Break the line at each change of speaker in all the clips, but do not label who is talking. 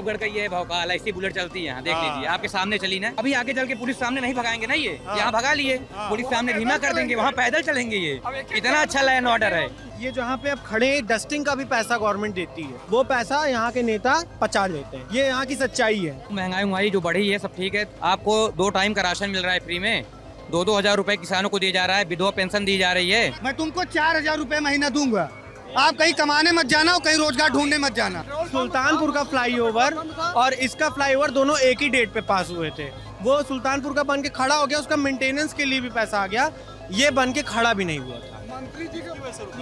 प्रतापगढ़ का ये है भौकाल, ऐसी बुलेट चलती है यहाँ, देख लीजिए आपके सामने चली ना। अभी आगे चल के पुलिस सामने नहीं भगाएंगे ना, ये यहाँ भगा लिए, पुलिस सामने धीमा कर देंगे, वहाँ पैदल चलेंगे। ये इतना अच्छा लैंड ऑर्डर है।
ये जहाँ पे अब खड़े हैं, डस्टिंग का भी पैसा गवर्नमेंट देती है, वो पैसा यहाँ के नेता पचा लेते हैं। ये यहाँ की सच्चाई है।
महंगाई जो बढ़ी है सब ठीक है, आपको 2 टाइम का राशन मिल रहा है फ्री में, 2-2 हजार रुपए किसानों को दिया जा रहा है, विधवा पेंशन दी जा रही है।
मैं तुमको 4,000 रुपए महीना दूंगा, आप कहीं कमाने मत जाना और कहीं रोजगार ढूंढने मत जाना।
सुल्तानपुर का फ्लाईओवर और इसका फ्लाईओवर दोनों एक ही डेट पे पास हुए थे। वो सुल्तानपुर का बन के खड़ा हो गया, उसका मेंटेनेंस के लिए भी पैसा आ गया, ये बन के खड़ा भी नहीं हुआ था।
मंत्री जी का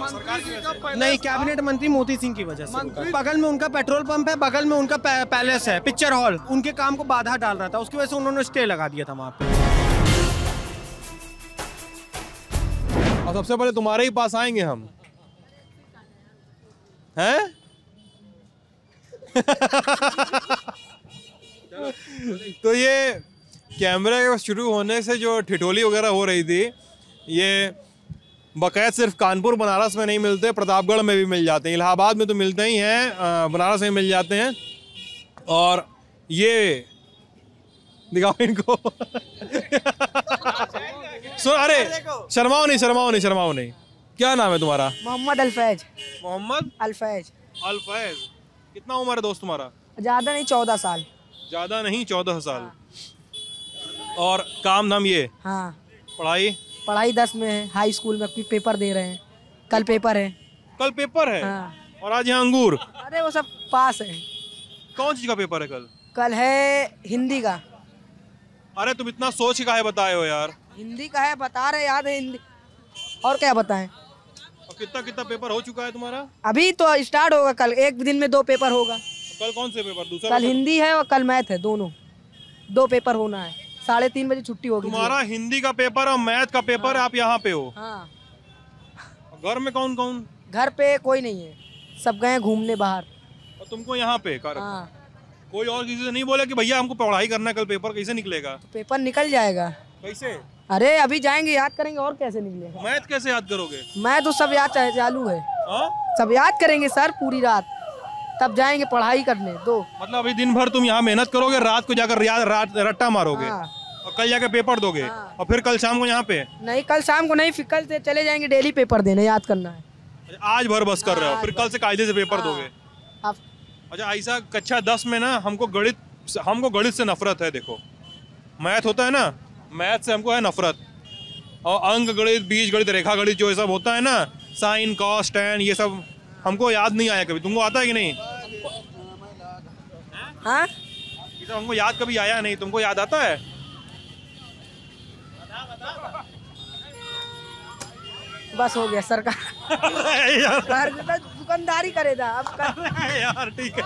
सरकार की वजह से
नहीं, कैबिनेट मंत्री मोती सिंह की वजह से। बगल में उनका पेट्रोल पंप है, बगल में उनका पैलेस है, पिक्चर हॉल, उनके काम को बाधा डाल रहा था, उसकी वजह से उन्होंने स्टे लगा दिया था वहाँ पे।
और सबसे पहले तुम्हारे ही पास आएंगे हम, हैं? तो ये कैमरे शुरू होने से जो ठिठोली वगैरह हो रही थी, ये बकायद सिर्फ कानपुर बनारस में नहीं मिलते, प्रतापगढ़ में भी मिल जाते हैं, इलाहाबाद में तो मिलते ही हैं, बनारस में मिल जाते हैं। और ये दिखाओ इनको। सुन, अरे शर्माओ नहीं। क्या नाम है तुम्हारा?
मोहम्मद अल्फैज।
मोहम्मद
अल्फैज।
कितना उम्र है दोस्त तुम्हारा?
ज्यादा नहीं, 14 साल।
ज्यादा नहीं, 14 साल। और काम धाम ये?
हाँ।
पढ़ाई
10 में है, हाई स्कूल में पेपर दे रहे हैं, कल पेपर है।
हाँ। और आज यहाँ अंगूर?
अरे वो सब पास है।
कौन चीज का पेपर है कल?
कल है हिंदी का।
अरे तुम इतना सोच के काहे बताए हो यार?
हिंदी का है, बता रहे, याद है हिंदी, और क्या बताएं।
और कितना पेपर हो चुका है तुम्हारा?
अभी तो स्टार्ट होगा, कल एक दिन में 2 पेपर होगा।
कल कौन से पेपर? दूसरा
कल हिंदी है और कल मैथ है, दोनों 2 पेपर होना है। 3:30 बजे छुट्टी होगी।
तुम्हारा हिंदी का पेपर और मैथ का पेपर है, आप यहाँ पे हो?
हाँ।
घर में कौन कौन?
घर पे कोई नहीं है, सब गए घूमने बाहर।
और तुमको यहाँ पे
हाँ।
कोई और किसी से नहीं बोला कि भैया हमको पढ़ाई करना है, कल पेपर कैसे निकलेगा?
तो पेपर निकल जाएगा।
कैसे?
अरे अभी जाएंगे, याद करेंगे, और कैसे निकलेगा।
मैथ कैसे याद करोगे?
मैं तो सब याद चालू है। सब याद करेंगे सर पूरी रात, तब जाएंगे पढ़ाई करने।
मतलब अभी दिन भर तुम यहाँ मेहनत करोगे, रात को जाकर रट्टा मारोगे।
हाँ।
और कल जाकर पेपर दोगे।
हाँ।
और फिर कल शाम को यहाँ पे?
नहीं, कल शाम को नहीं, फिर कल से चले जाएंगे डेली पेपर देने, याद करना है।
आज भर बस कर रहे हो, फिर कल से कायदे से पेपर दोगे। अच्छा, ऐसा कक्षा 10 में ना हमको गणित से नफरत है। देखो, मैथ होता है ना, मैथ से हमको है नफरत। और अंक गणित, बीज गणित, रेखा गणित, जो ये सब होता है ना, साइन कॉस टैन, ये सब हमको याद नहीं आया कभी। तुमको आता है कि नहीं?
हाँ,
ये सब हमको याद कभी आया नहीं, तुमको याद आता है?
बस हो गया सरकार। दुकानदारी करे था अब।
यार ठीक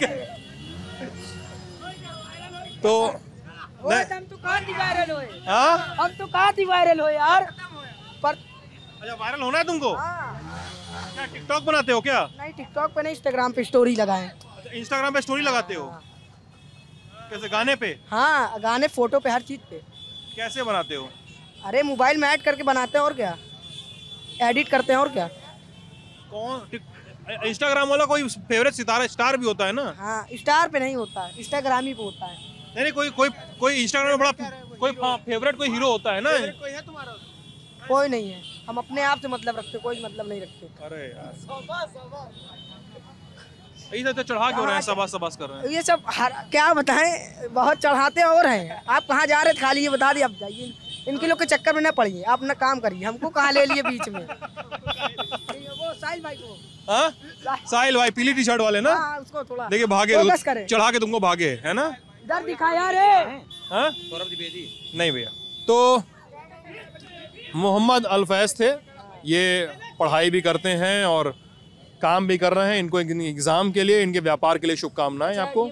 है। तो
हम तो कहाँ वायरल हुए?
हाँ?
हम तो कहाँ वायरल हो यार। पर
अच्छा, वायरल होना है तुमको? क्या टिकटॉक बनाते हो क्या?
नहीं, टिकटॉक पे नहीं, इंस्टाग्राम पे स्टोरी लगाए।
इंस्टाग्राम पे स्टोरी लगाते हो? कैसे, गाने पे?
हाँ, गाने, फोटो पे, हर चीज पे।
कैसे बनाते हो?
अरे मोबाइल में ऐड करके बनाते हैं, और क्या, एडिट करते हैं, और क्या।
कौन इंस्टाग्राम वाला कोई फेवरेट सितारा स्टार भी होता है ना?
हाँ, स्टार पे नहीं होता है, इंस्टाग्राम ही पे होता है।
नहीं, कोई इंस्टाग्राम में बड़ा कोई फेवरेट कोई हीरो होता है ना?
कोई है तुम्हारा?
कोई नहीं है, हम अपने आप से मतलब रखते, कोई मतलब नहीं रखते।
अरे यार, यही सब चढ़ा के हो रहे हैं, सबस कर रहे हैं।
ये सब क्या बताएं, बहुत चढ़ाते और हैं। आप कहाँ जा रहे थे, खाली ये बता दिए, आप जाइए। इनके लोग के चक्कर में न पड़िए, आप अपना काम करिए, हमको कहाँ ले लिए बीच में। वो साहिल भाई को,
हाँ, साहिल भाई पीली टी शर्ट वाले ना,
उसको थोड़ा
देखिए भागे, चढ़ा के तुमको भागे, है ना?
इधर दिखाया रे।
हाँ? नहीं भैया। तो मोहम्मद अल्फैज थे, ये पढ़ाई भी करते हैं और काम भी कर रहे हैं। इनको एग्जाम के लिए, इनके व्यापार के लिए शुभकामनाएं आपको।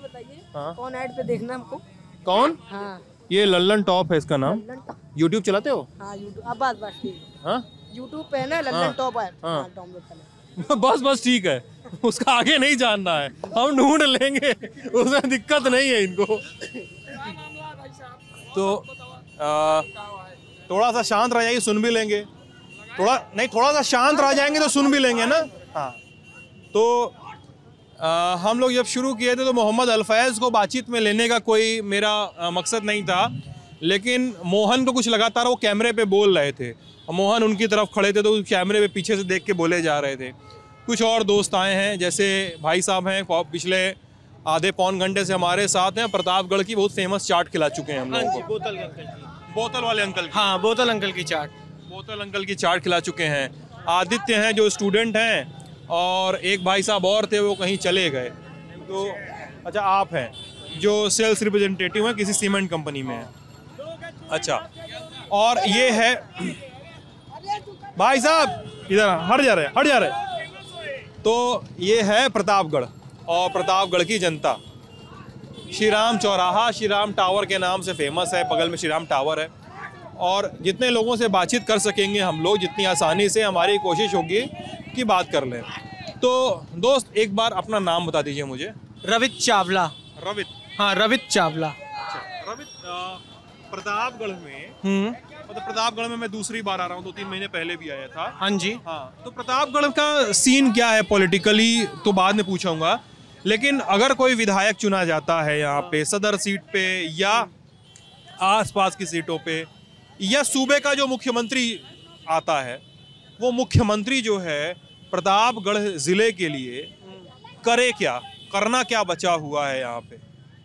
हाँ? कौन ऐड पे देखना हमको?
कौन?
हाँ,
ये लल्लन टॉप है इसका नाम। यूट्यूब चलाते हो?
हाँ, यूट्यूब। अब बस ठीक है।
हाँ,
यूट्यूब पे है ना, लल्लन टॉप है।
हाँ।
डाउनलोड करना।
बस ठीक है, उसका आगे नहीं जानना है, हम ढूंढ लेंगे, उसमें दिक्कत नहीं है इनको। तो थोड़ा सा शांत रह जाइए, सुन भी लेंगे। थोड़ा सा शांत रह जाएंगे तो सुन भी लेंगे ना। हाँ, तो हम लोग जब शुरू किए थे तो मोहम्मद अलफैज़ को बातचीत में लेने का कोई मेरा मकसद नहीं था, लेकिन मोहन को कुछ लगातार वो कैमरे पे बोल रहे थे और मोहन उनकी तरफ खड़े थे तो कैमरे पे पीछे से देख के बोले जा रहे थे। कुछ और दोस्त आए हैं, जैसे भाई साहब हैं, पिछले आधे पौन घंटे से हमारे साथ हैं, प्रतापगढ़ की बहुत फेमस चाट खिला चुके हैं हम लोगों को। बोतल वाले अंकल की।
हाँ, बोतल अंकल की चाट।
बोतल अंकल की चाट खिला चुके हैं। आदित्य हैं जो स्टूडेंट हैं, और एक भाई साहब और थे वो कहीं चले गए। तो अच्छा, आप हैं जो सेल्स रिप्रेजेंटेटिव हैं किसी सीमेंट कंपनी में हैं। अच्छा, और ये है भाई साहब, इधर हट जा रहे। तो ये है प्रतापगढ़ और प्रतापगढ़ की जनता। श्री राम चौराहा श्री राम टावर के नाम से फेमस है, बगल में श्री राम टावर है, और जितने लोगों से बातचीत कर सकेंगे हम लोग जितनी आसानी से, हमारी कोशिश होगी कि बात कर लें। तो दोस्त, एक बार अपना नाम बता दीजिए मुझे।
रवित चावला।
रवित?
हाँ, रवित चावला।
अच्छा, रवित, प्रतापगढ़ में मतलब प्रतापगढ़ में मैं दूसरी बार आ रहा हूँ, 2-3 महीने पहले भी आया था।
हाँ जी।
हाँ, तो प्रतापगढ़ का सीन क्या है पॉलिटिकली तो बाद में पूछूंगा, लेकिन अगर कोई विधायक चुना जाता है यहाँ पे सदर सीट पे या आसपास की सीटों पे, या सूबे का जो मुख्यमंत्री आता है, वो मुख्यमंत्री जो है प्रतापगढ़ जिले के लिए करे क्या, करना क्या बचा हुआ है यहाँ पे,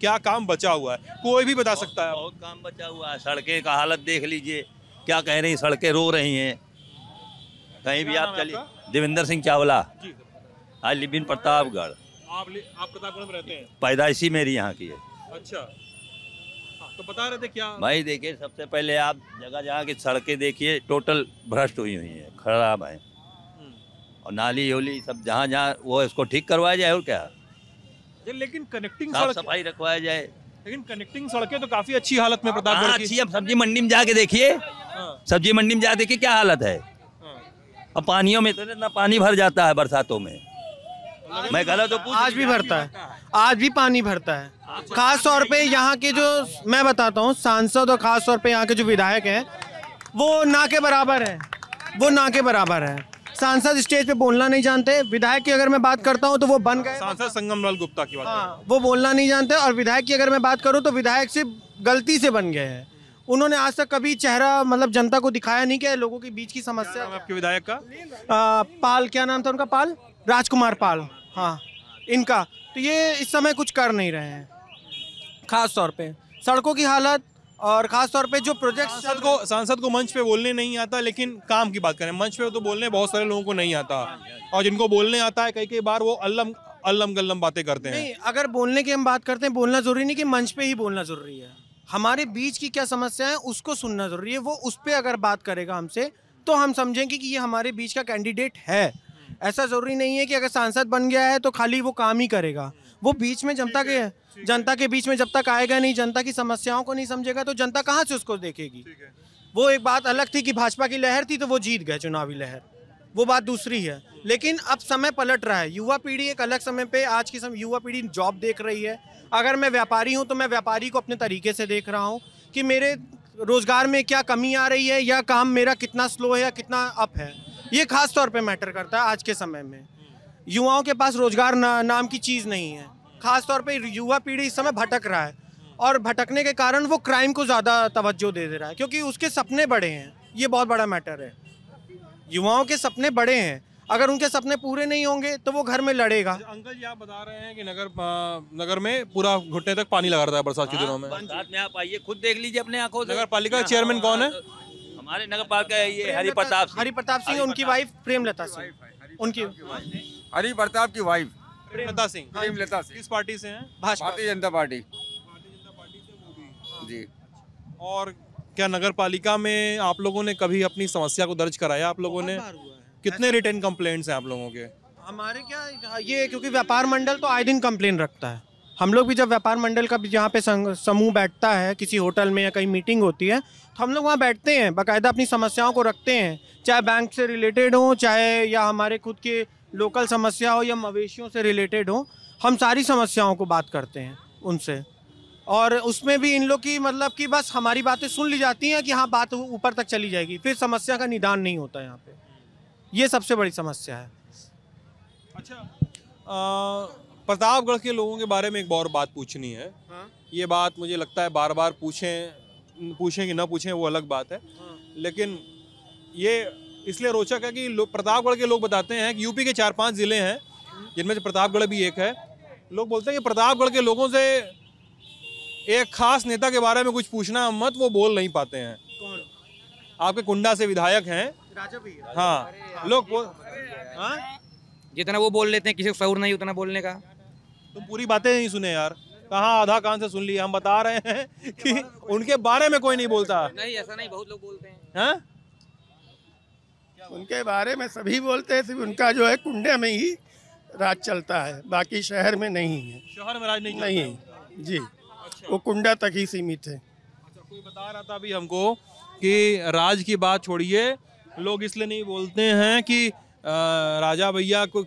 क्या काम बचा हुआ है, कोई भी बता सकता है।
बहुत काम बचा हुआ है। सड़कें का हालत देख लीजिए, क्या कह रही, सड़कें रो रही हैं। कहीं भी आप चलिए। Devendra Singh Chawla, I live in Pratapgarh.
आप प्रतापगढ़ में रहते हैं?
पैदाइशी मेरी यहाँ की है।
अच्छा, हाँ, तो बता रहे थे क्या
भाई? देखिए, सबसे पहले आप जगह जहाँ की सड़कें देखिए, टोटल भ्रष्ट हुई है, खराब है, और नाली होली सब जहाँ जहाँ वो इसको ठीक करवाया जाए और क्या,
लेकिन कनेक्टिंग
साफ सफाई रखवाया जाए।
लेकिन कनेक्टिंग सड़कें तो काफी अच्छी हालत में प्रतापगढ़ की।
अच्छी। अब सब्जी मंडी में जाके देखिए, सब्जी मंडी में जाके देखिए क्या हालत है। अब पानियों में तो इतना पानी भर जाता है बरसातों में, मैं गलत तो पूछ।
आज भी भरता है, आज भी पानी भरता है। खास तौर पे यहाँ के जो, मैं बताता हूँ, सांसद और खास तौर पे यहाँ के जो विधायक हैं वो ना के बराबर है, वो ना के बराबर है। सांसद स्टेज पे बोलना नहीं जानते, विधायक की अगर मैं बात करता हूँ तो वो बन गए।
सांसद संगमलाल गुप्ता की बात।
हाँ, वो बोलना नहीं जानते, और विधायक की अगर मैं बात करूँ तो विधायक सिर्फ गलती से बन गए हैं। उन्होंने आज तक कभी चेहरा मतलब जनता को दिखाया नहीं कि लोगों के बीच की समस्या।
आपके विधायक का
पाल, क्या नाम था उनका? पाल, राजकुमार पाल। हाँ, इनका तो ये इस समय कुछ कर नहीं रहे हैं। खास तौर पे सड़कों की हालत, और खास तौर पे जो प्रोजेक्ट,
सांसद को मंच पे बोलने नहीं आता, लेकिन काम की बात करें, मंच पे तो बोलने बहुत सारे लोगों को नहीं आता, और जिनको बोलने आता है कई बार वो अल्लम गल्लम बातें करते हैं।
नहीं, अगर बोलने की हम बात करते हैं, बोलना जरूरी नहीं कि मंच पे ही बोलना जरूरी है। हमारे बीच की क्या समस्या है उसको सुनना जरूरी है। वो उस पर अगर बात करेगा हमसे तो हम समझेंगे कि ये हमारे बीच का कैंडिडेट है। ऐसा जरूरी नहीं है कि अगर सांसद बन गया है तो खाली वो काम ही करेगा। वो बीच में जनता के बीच में जब तक आएगा नहीं, जनता की समस्याओं को नहीं समझेगा, तो जनता कहाँ से उसको देखेगी। वो एक बात अलग थी कि भाजपा की लहर थी तो वो जीत गए चुनावी लहर, वो बात दूसरी है। लेकिन अब समय पलट रहा है, युवा पीढ़ी एक अलग समय पे, आज की युवा पीढ़ी जॉब देख रही है। अगर मैं व्यापारी हूँ तो मैं व्यापारी को अपने तरीके से देख रहा हूँ कि मेरे रोजगार में क्या कमी आ रही है, या काम मेरा कितना स्लो है या कितना अप है। ये खास तौर पे मैटर करता है आज के समय में। युवाओं के पास रोजगार नाम की चीज़ नहीं है। खास तौर पे युवा पीढ़ी इस समय भटक रहा है, और भटकने के कारण वो क्राइम को ज़्यादा तवज्जो दे रहा है, क्योंकि उसके सपने बड़े हैं। ये बहुत बड़ा मैटर है। युवाओं के सपने बड़े हैं, अगर उनके सपने पूरे नहीं होंगे तो वो घर में लड़ेगा।
अंकल जी, आप बता रहे हैं कि नगर में पूरा घुटने तक पानी लगा रहता है बरसात के दिनों में।
बरसात में आप आइए, खुद देख लीजिए अपने आंखों से।
नगर पालिका चेयरमैन कौन है?
हमारे नगर पालिका ये हरि प्रताप
सिंह, उनकी वाइफ प्रेमलता सिंह, उनकी
हरि प्रताप की वाइफ
प्रेमलता सिंह।
प्रेमलता सिंह
किस पार्टी से हैं?
भाजपा,
भारतीय जनता पार्टी जी।
और क्या नगर पालिका में आप लोगों ने कभी अपनी समस्या को दर्ज कराया? आप लोगों ने कितने रिटर्न कंप्लेंट्स हैं आप लोगों के?
हमारे क्या ये, क्योंकि व्यापार मंडल तो आए दिन कंप्लेन रखता है। हम लोग भी जब व्यापार मंडल का यहाँ पे समूह बैठता है किसी होटल में या कहीं मीटिंग होती है, तो हम लोग वहाँ बैठते हैं, बाकायदा अपनी समस्याओं को रखते हैं, चाहे बैंक से रिलेटेड हो, चाहे या हमारे खुद के लोकल समस्या हो, या मवेशियों से रिलेटेड हो। हम सारी समस्याओं को बात करते हैं उनसे, और उसमें भी इन लोग की मतलब कि बस हमारी बातें सुन ली जाती हैं कि हाँ बात ऊपर तक चली जाएगी, फिर समस्या का निदान नहीं होता यहाँ पे। ये सबसे बड़ी समस्या है।
अच्छा, प्रतापगढ़ के लोगों के बारे में एक और बात पूछनी है। ये बात मुझे लगता है बार बार पूछें कि ना पूछें वो अलग बात है, लेकिन ये इसलिए रोचक है कि प्रतापगढ़ के लोग बताते हैं कि यूपी के 4-5 जिले हैं जिनमें से प्रतापगढ़ भी एक है। लोग बोलते हैं कि प्रतापगढ़ के लोगों से एक खास नेता के बारे में कुछ पूछना मत, वो बोल नहीं पाते हैं।
कौन?
आपके कुंडा से विधायक हैं
राजा भैया।
हाँ, लोग
जितना वो बोल लेते हैं, किसी को शऊर नहीं उतना बोलने का।
तुम पूरी बातें नहीं सुने यार, कहाँ आधा कान से सुन लिया। हम बता रहे हैं कि उनके बारे में कोई नहीं बोलता।
नहीं, ऐसा नहीं, बहुत लोग बोलते हैं।
हाँ?
उनके बारे में सभी बोलते हैं, सिर्फ उनका जो है कुंडे में ही राज चलता है, बाकी शहर में नहीं है।
शहर में राज नहीं चलता?
नहीं जी, वो कुंडा तक ही सीमित है।
अच्छा, कोई बता रहा था अभी हमको कि राज की बात छोड़िए, लोग इसलिए नहीं बोलते हैं कि राजा भैया को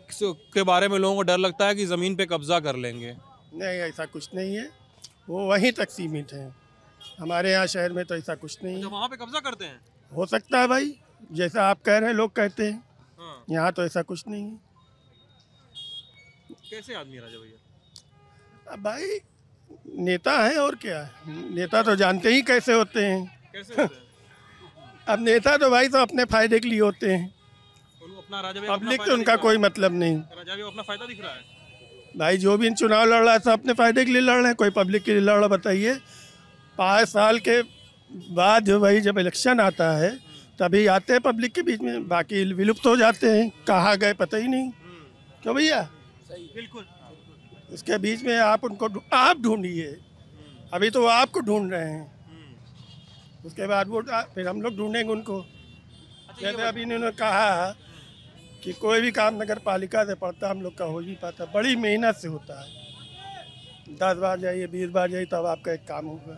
के बारे में लोगों को डर लगता है कि ज़मीन पे कब्जा कर लेंगे।
नहीं, ऐसा कुछ नहीं है, वो वहीं तक सीमित है। हमारे यहाँ शहर में तो ऐसा कुछ नहीं है।
वहाँ पे कब्जा करते हैं?
हो सकता है भाई, जैसा आप कह रहे हैं लोग कहते हैं।
हाँ।
यहाँ तो ऐसा कुछ नहीं है।
कैसे आदमी राजा भैया?
अब भाई नेता है और क्या है, नेता तो जानते ही कैसे होते हैं।
कैसे होते हैं?
अब नेता तो भाई तो अपने फायदे के लिए होते हैं,
अपना राजा भैया
पब्लिक से उनका कोई मतलब नहीं।
राजा भैया अपना फायदा दिख रहा है।
भाई जो भी चुनाव लड़ रहा है सब अपने फायदे के लिए लड़ रहे हैं, कोई पब्लिक के लिए लड़ रहा। बताइए 5 साल के बाद जो भाई जब इलेक्शन आता है तभी आते हैं पब्लिक के बीच में, बाकी विलुप्त हो जाते हैं, कहाँ गए पता ही नहीं। क्यों भैया?
बिल्कुल।
इसके बीच में आप उनको आप ढूंढिए, अभी तो वो आपको ढूंढ रहे हैं, उसके बाद वो फिर हम लोग ढूंढेंगे उनको। जैसे अभी इन्होंने कहा कि कोई भी काम नगर पालिका से पड़ता हम लोग का हो नहीं पाता, बड़ी मेहनत से होता है। 10 बार जाइए, 20 बार जाइए तब आपका एक काम होगा।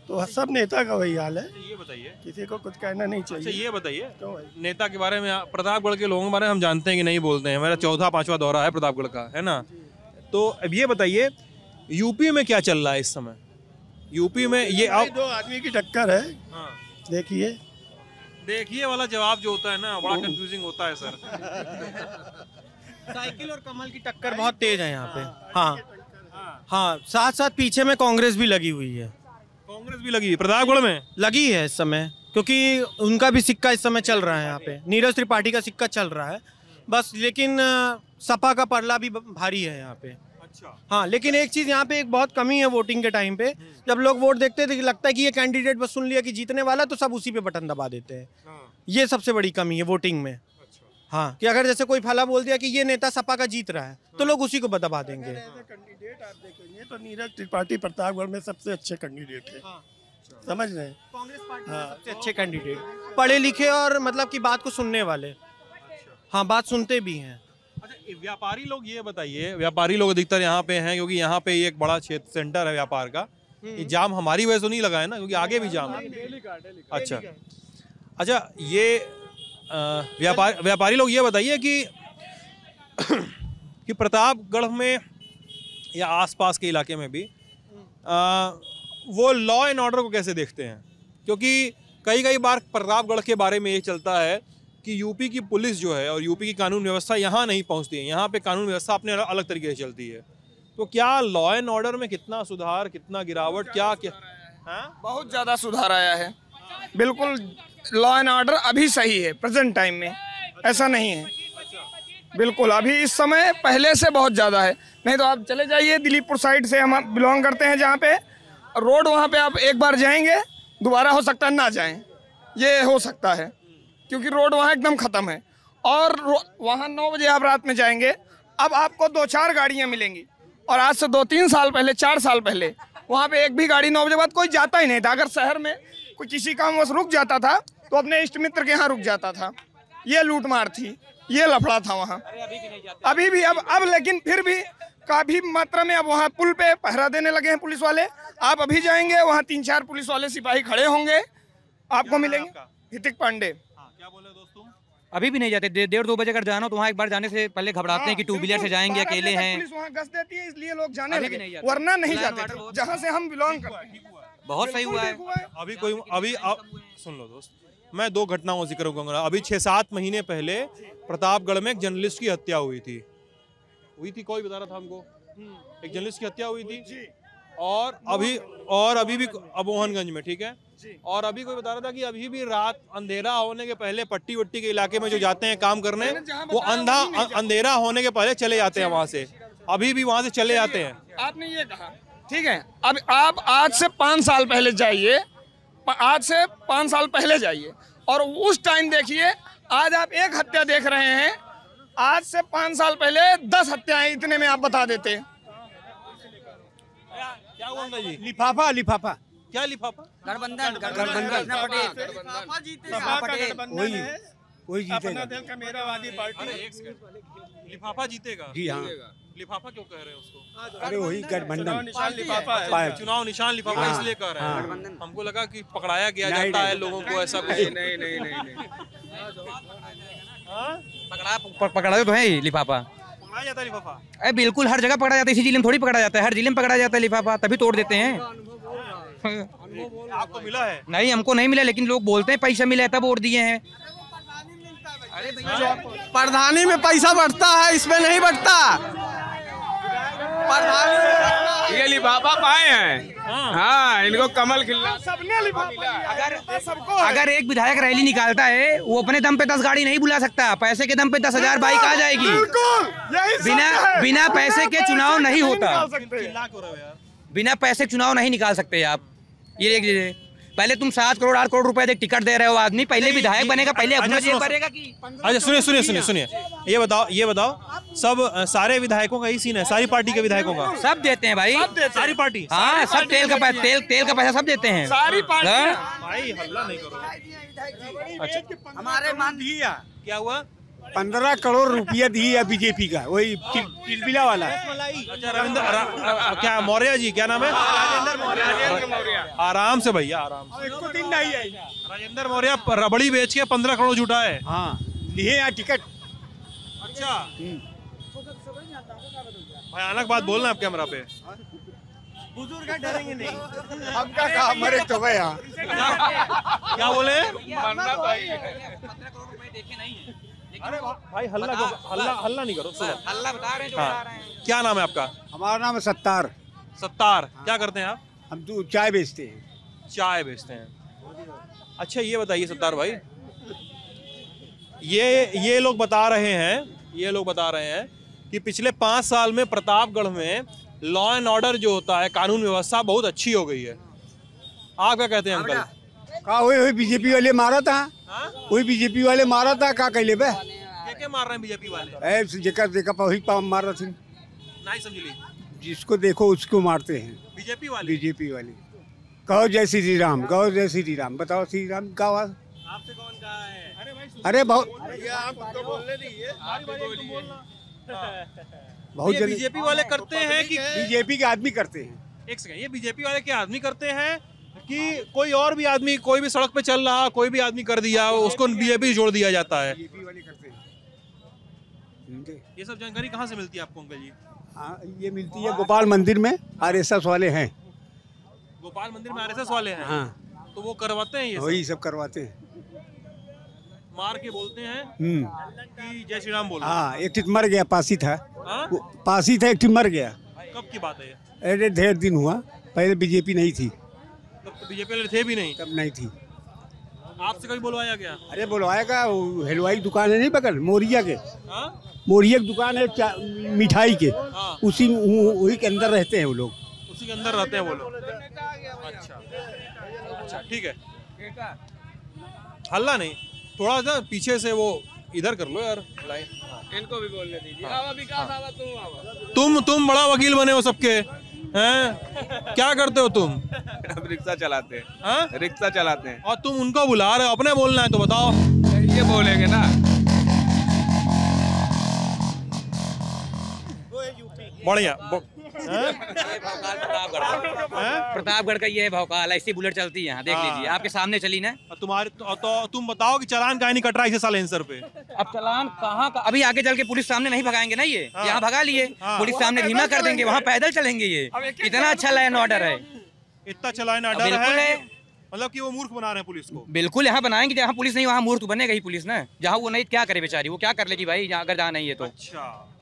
तो सब नेता का वही हाल है।
ये बताइए,
किसी को कुछ कहना नहीं चाहिए।
अच्छा ये बताइए,
क्यों भाई?
नेता के बारे में, प्रतापगढ़ के लोगों के बारे में हम जानते हैं कि नहीं बोलते हैं। मेरा 4था-5वां दौरा है प्रतापगढ़ का, है ना? तो अब ये बताइए यूपी में क्या चल रहा है इस समय? यूपी में ये
भाई 2 आदमी की टक्कर है।
हाँ।
देखिए
वाला जवाब जो होता है ना, बड़ा कंफ्यूजिंग होता है सर।
साइकिल और कमल की टक्कर बहुत तेज है यहाँ पे। हाँ, साथ साथ पीछे में कांग्रेस भी लगी हुई है।
कांग्रेस भी लगी है प्रतापगढ़ में?
लगी है इस समय, क्योंकि उनका भी सिक्का इस समय चल रहा है यहाँ पे। नीरज त्रिपाठी का सिक्का चल रहा है बस, लेकिन सपा का परला भी भारी है यहाँ पे।
अच्छा।
हाँ, लेकिन एक चीज़ यहाँ पे एक बहुत कमी है वोटिंग के टाइम पे। जब लोग वोट देखते हैं तो लगता है कि ये कैंडिडेट बस सुन लिया कि जीतने वाला, तो सब उसी पे बटन दबा देते हैं। ये सबसे बड़ी कमी है वोटिंग में। हाँ, कि अगर जैसे कोई फला बोल दिया कि ये नेता सपा का जीत रहा है तो लोग उसी को दबा देंगे।
कैंडिडेट आप देखेंगे तो नीरज त्रिपाठी प्रतापगढ़ में सबसे अच्छे कैंडिडेट है। समझ रहे हैं?
कांग्रेस पार्टी में सबसे अच्छे कैंडिडेट, पढ़े लिखे और मतलब की बात को सुनने वाले। हाँ, बात सुनते भी हैं।
अच्छा, व्यापारी लोग ये बताइए, व्यापारी लोग अधिकतर यहाँ पे हैं क्योंकि यहाँ पे एक बड़ा क्षेत्र सेंटर है व्यापार का। ये जाम हमारी वजह से नहीं लगा है ना, क्योंकि आगे भी जाम है। अच्छा, ये व्यापारी लोग ये बताइए कि प्रतापगढ़ में या आसपास के इलाके में भी वो लॉ एंड ऑर्डर को कैसे देखते हैं? क्योंकि कई बार प्रतापगढ़ के बारे में ये चलता है कि यूपी की पुलिस जो है और यूपी की कानून व्यवस्था यहाँ नहीं पहुँचती है, यहाँ पे कानून व्यवस्था अपने अलग तरीके से चलती है। तो क्या लॉ एंड ऑर्डर में कितना सुधार, कितना गिरावट, क्या हाँ?
बहुत ज़्यादा सुधार आया है। बिल्कुल लॉ एंड ऑर्डर अभी सही है प्रेजेंट टाइम में, ऐसा नहीं है। बिल्कुल अभी इस समय पहले से बहुत ज़्यादा है। नहीं तो आप चले जाइए दिलीपपुर साइड से, हम बिलोंग करते हैं जहाँ पे रोड, वहाँ पे आप एक बार जाएंगे दोबारा हो सकता है ना जाएं, ये हो सकता है क्योंकि रोड वहाँ एकदम ख़त्म है। और वहाँ 9 बजे आप रात में जाएंगे, अब आपको 2-4 गाड़ियाँ मिलेंगी, और आज से 2-3 साल पहले, 4 साल पहले वहाँ पे एक भी गाड़ी 9 बजे बाद कोई जाता ही नहीं था। अगर शहर में कोई किसी काम बस रुक जाता था तो अपने इष्ट मित्र के यहाँ रुक जाता था। ये लूटमार थी, ये लफड़ा था वहाँ। अभी भी अब लेकिन फिर भी काफ़ी मात्रा में अब वहाँ पुल पे पहरा देने लगे हैं पुलिस वाले। आप अभी जाएंगे वहाँ 3-4 पुलिस वाले सिपाही खड़े होंगे, आपको मिलेंगे। हितिक पांडे।
क्या बोले दोस्तों?
अभी भी नहीं जाते। 1:30-2 बजे अगर जाना तो वहाँ एक बार जाने से पहले घबराते हैं कि 2 व्हीलर से जाएंगे, अकेले हैं।
पुलिस वहाँ गश्त देती है इसलिए लोग जाने लगे, वरना नहीं जाते थे जहाँ से हम बिलोंग करते हैं।
बहुत सही हुआ है।
अभी सुन लो दोस्त, मैं 2 घटनाओं का जिक्र करूंगा। अभी 6-7 महीने पहले प्रतापगढ़ में एक जर्नलिस्ट की हत्या हुई थी। हुई थी, कोई बता रहा था हमको, एक जर्नलिस्ट की हत्या हुई थी और अभी भी अब मोहनगंज में, ठीक है, और अभी कोई बता रहा था कि अभी भी रात अंधेरा होने के पहले पट्टी वट्टी के इलाके में जो जाते हैं काम करने, वो अंधेरा होने के पहले चले जाते हैं वहां से, अभी भी वहां से चले जाते हैं।
आपने ये कहा, ठीक है, अब आप आज से 5 साल पहले जाइए, आज से 5 साल पहले जाइए और उस टाइम देखिए, आज आप एक हत्या देख रहे हैं, आज से 5 साल पहले 10 हत्याएं इतने में आप बता देते।
क्या हुआ अंकल जी?
लिफाफा लिफाफा
क्या लिफाफा?
गठबंधन
वही जीतेगा। दल का मेरा वादी पार्टी
लिफाफा जीतेगा?
जी हाँ।
लिफाफा क्यों कह रहे हैं उसको?
अरे वही गठबंधन
चुनाव निशान लिफाफा इसलिए कह रहे हैं। हमको लगा कि पकड़ाया गया जाता है लोगों को, ऐसा कुछ नहीं।
पकड़ा तो है ही लिफाफा,
पकड़ाया जाता है लिफाफा?
अरे बिल्कुल हर जगह पकड़ा जाता है, इसी जिले में थोड़ी पकड़ा जाता है, हर जिले में पकड़ा जाता है लिफाफा, तभी तोड़ देते हैं।
आपको मिला है?
नहीं, हमको नहीं मिला, लेकिन लोग बोलते हैं पैसा मिला है तब वोट दिए हैं।
प्रधानी में पैसा बढ़ता है, इसमें नहीं बढ़ता।
ये लिफाफा पाए हैं, हाँ, इनको कमल खिला
सबने लिफाफा
अगर एक विधायक रैली निकालता है, वो अपने दम पे 10 गाड़ी नहीं बुला सकता, पैसे के दम पे 10,000 बाइक आ जाएगी। बिना पैसे के चुनाव नहीं होता, बिना पैसे चुनाव नहीं निकाल सकते आप। ये देख लीजिए, पहले तुम 7 करोड़ 8 करोड़ रुपए देख टिकट दे रहे हो आदमी, पहले विधायक बनेगा, पहले अपना जेब भरेगा कि।
अच्छा सुनिए, ये बताओ सब सारे विधायकों का ही सीन है, सारी पार्टी के विधायकों का?
सब देते हैं भाई,
सारी पार्टी?
हाँ, सब तेल का पैसा सब देते हैं
सारी पार्टी।
भाई हल्ला नहीं करो। अच्छा,
हमारे मान दिया
क्या हुआ?
15 करोड़ रुपया दी है बीजेपी का, वही चिलबिला वाला।
अच्छा, रविंद्र क्या मौर्य जी, क्या नाम है? राजेंद्र मौर्य। आराम से भैया, आराम से।
इसको दिन नहीं आई।
राजेंद्र मौर्य रबड़ी बेच के 15 करोड़ जुटा है।
हाँ, लिए यहाँ टिकट।
अच्छा, भयानक बात बोलना आप कैमरा पे।
बुजुर्ग डरेंगे नहीं,
हमका काम मरे तो गया।
क्या बोले?
अरे
भाई हल्ला नहीं करो, सुनो।
हल्ला बता रहे हैं, जो बता रहे हैं।
क्या नाम है आपका?
हमारा नाम है सत्तार।
सत्तार, क्या करते हैं आप?
हम तो चाय बेचते हैं।
चाय बेचते हैं। अच्छा, ये बताइए सत्तार भाई, ये लोग बता रहे हैं कि पिछले 5 साल में प्रतापगढ़ में लॉ एंड ऑर्डर जो होता है, कानून व्यवस्था बहुत अच्छी हो गई है। आप क्या कहते हैं अंकल?
का वही बीजेपी वाले मारा था, वही बीजेपी वाले मारा था, का कहले बे?
क्या मार रहे हैं बीजेपी वाले?
जेकर वही मार रहा थी,
नहीं समझली।
जिसको देखो उसको मारते हैं
बीजेपी वाले।
कहो जय श्री राम, कहो जय श्री राम, बताओ श्री राम का आवाज
आपसे कौन कहा है?
अरे बहुत
ये बीजेपी वाले करते हैं कि
बीजेपी के आदमी करते हैं?
एक सेकंड, ये बीजेपी वाले के आदमी करते हैं कि कोई और भी आदमी, कोई भी सड़क पे चल रहा, कोई भी आदमी कर दिया, उसको बीजेपी जोड़ दिया जाता है?
बीजेपी वाले करते हैं।
ये सब जानकारी कहाँ से मिलती है आपको अंकल जी?
ये मिलती है गोपाल मंदिर में, RSS वाले हैं।
गोपाल मंदिर में RSS वाले हैं?
हाँ,
तो वो करवाते हैं ये
वही सब करवाते हैं।
मार के बोलते हैं कि जय श्री राम बोल रहे हैं।
हाँ, एक ठीक मर गया, पासी था।
हाँ?
पासी था, एक ठीक मर गया।
कब की बात है ये?
अरे ढेर दिन हुआ, पहले बीजेपी नहीं थी।
तब तो बीजेपी वाले थे भी नहीं?
तब नहीं थी।
आपसे कभी बुलवाया गया?
अरे बुलवाएगा, हलवाई दुकान है नहीं बगल मोरिया के।
हाँ?
मोरिया की दुकान है मिठाई के, उसी वही के अंदर रहते हैं वो लोग।
उसी के अंदर रहते हैं वो लोग? अच्छा, ठीक है, हल्ला नहीं, थोड़ा सा पीछे से वो इधर कर लो यार लाइन।
इनको भी बोलने दीजिए। आवा विकास, आवा
तुम बड़ा वकील बने हो सबके, हैं? क्या करते हो तुम?
रिक्शा चलाते हैं।
हाँ?
रिक्शा चलाते हैं।
और तुम उनको बुला रहे हो, अपने बोलना है तो बताओ।
ये बोलेंगे ना।
बढ़िया।
प्रतापगढ़ का ये है भौकाल, ऐसी बुलेट चलती है यहाँ, देख लीजिए, आपके सामने चली ना।
तुम्हारे तो तुम बताओ कि चालान काहे नहीं कट रहा है इसे साइलेंसर पे?
अब चालान कहाँ का? अभी आगे चल के पुलिस सामने नहीं भगाएंगे ना, ये यहाँ भगा लिए, पुलिस सामने धीमा कर देंगे, वहाँ पैदल चलेंगे। ये इतना अच्छा लॉ एंड ऑर्डर है,
इतना अच्छा लॉ एंड ऑर्डर है, मतलब कि वो मूर्ख बना रहे हैं पुलिस को।
बिल्कुल, यहाँ बनाएंगे, जहाँ पुलिस नहीं वहाँ मूर्ख बनेगा ही पुलिस ना। जहाँ वो नहीं क्या करे बेचारी, वो क्या कर लेगी भाई, अगर जहाँ नहीं है तो।
अच्छा,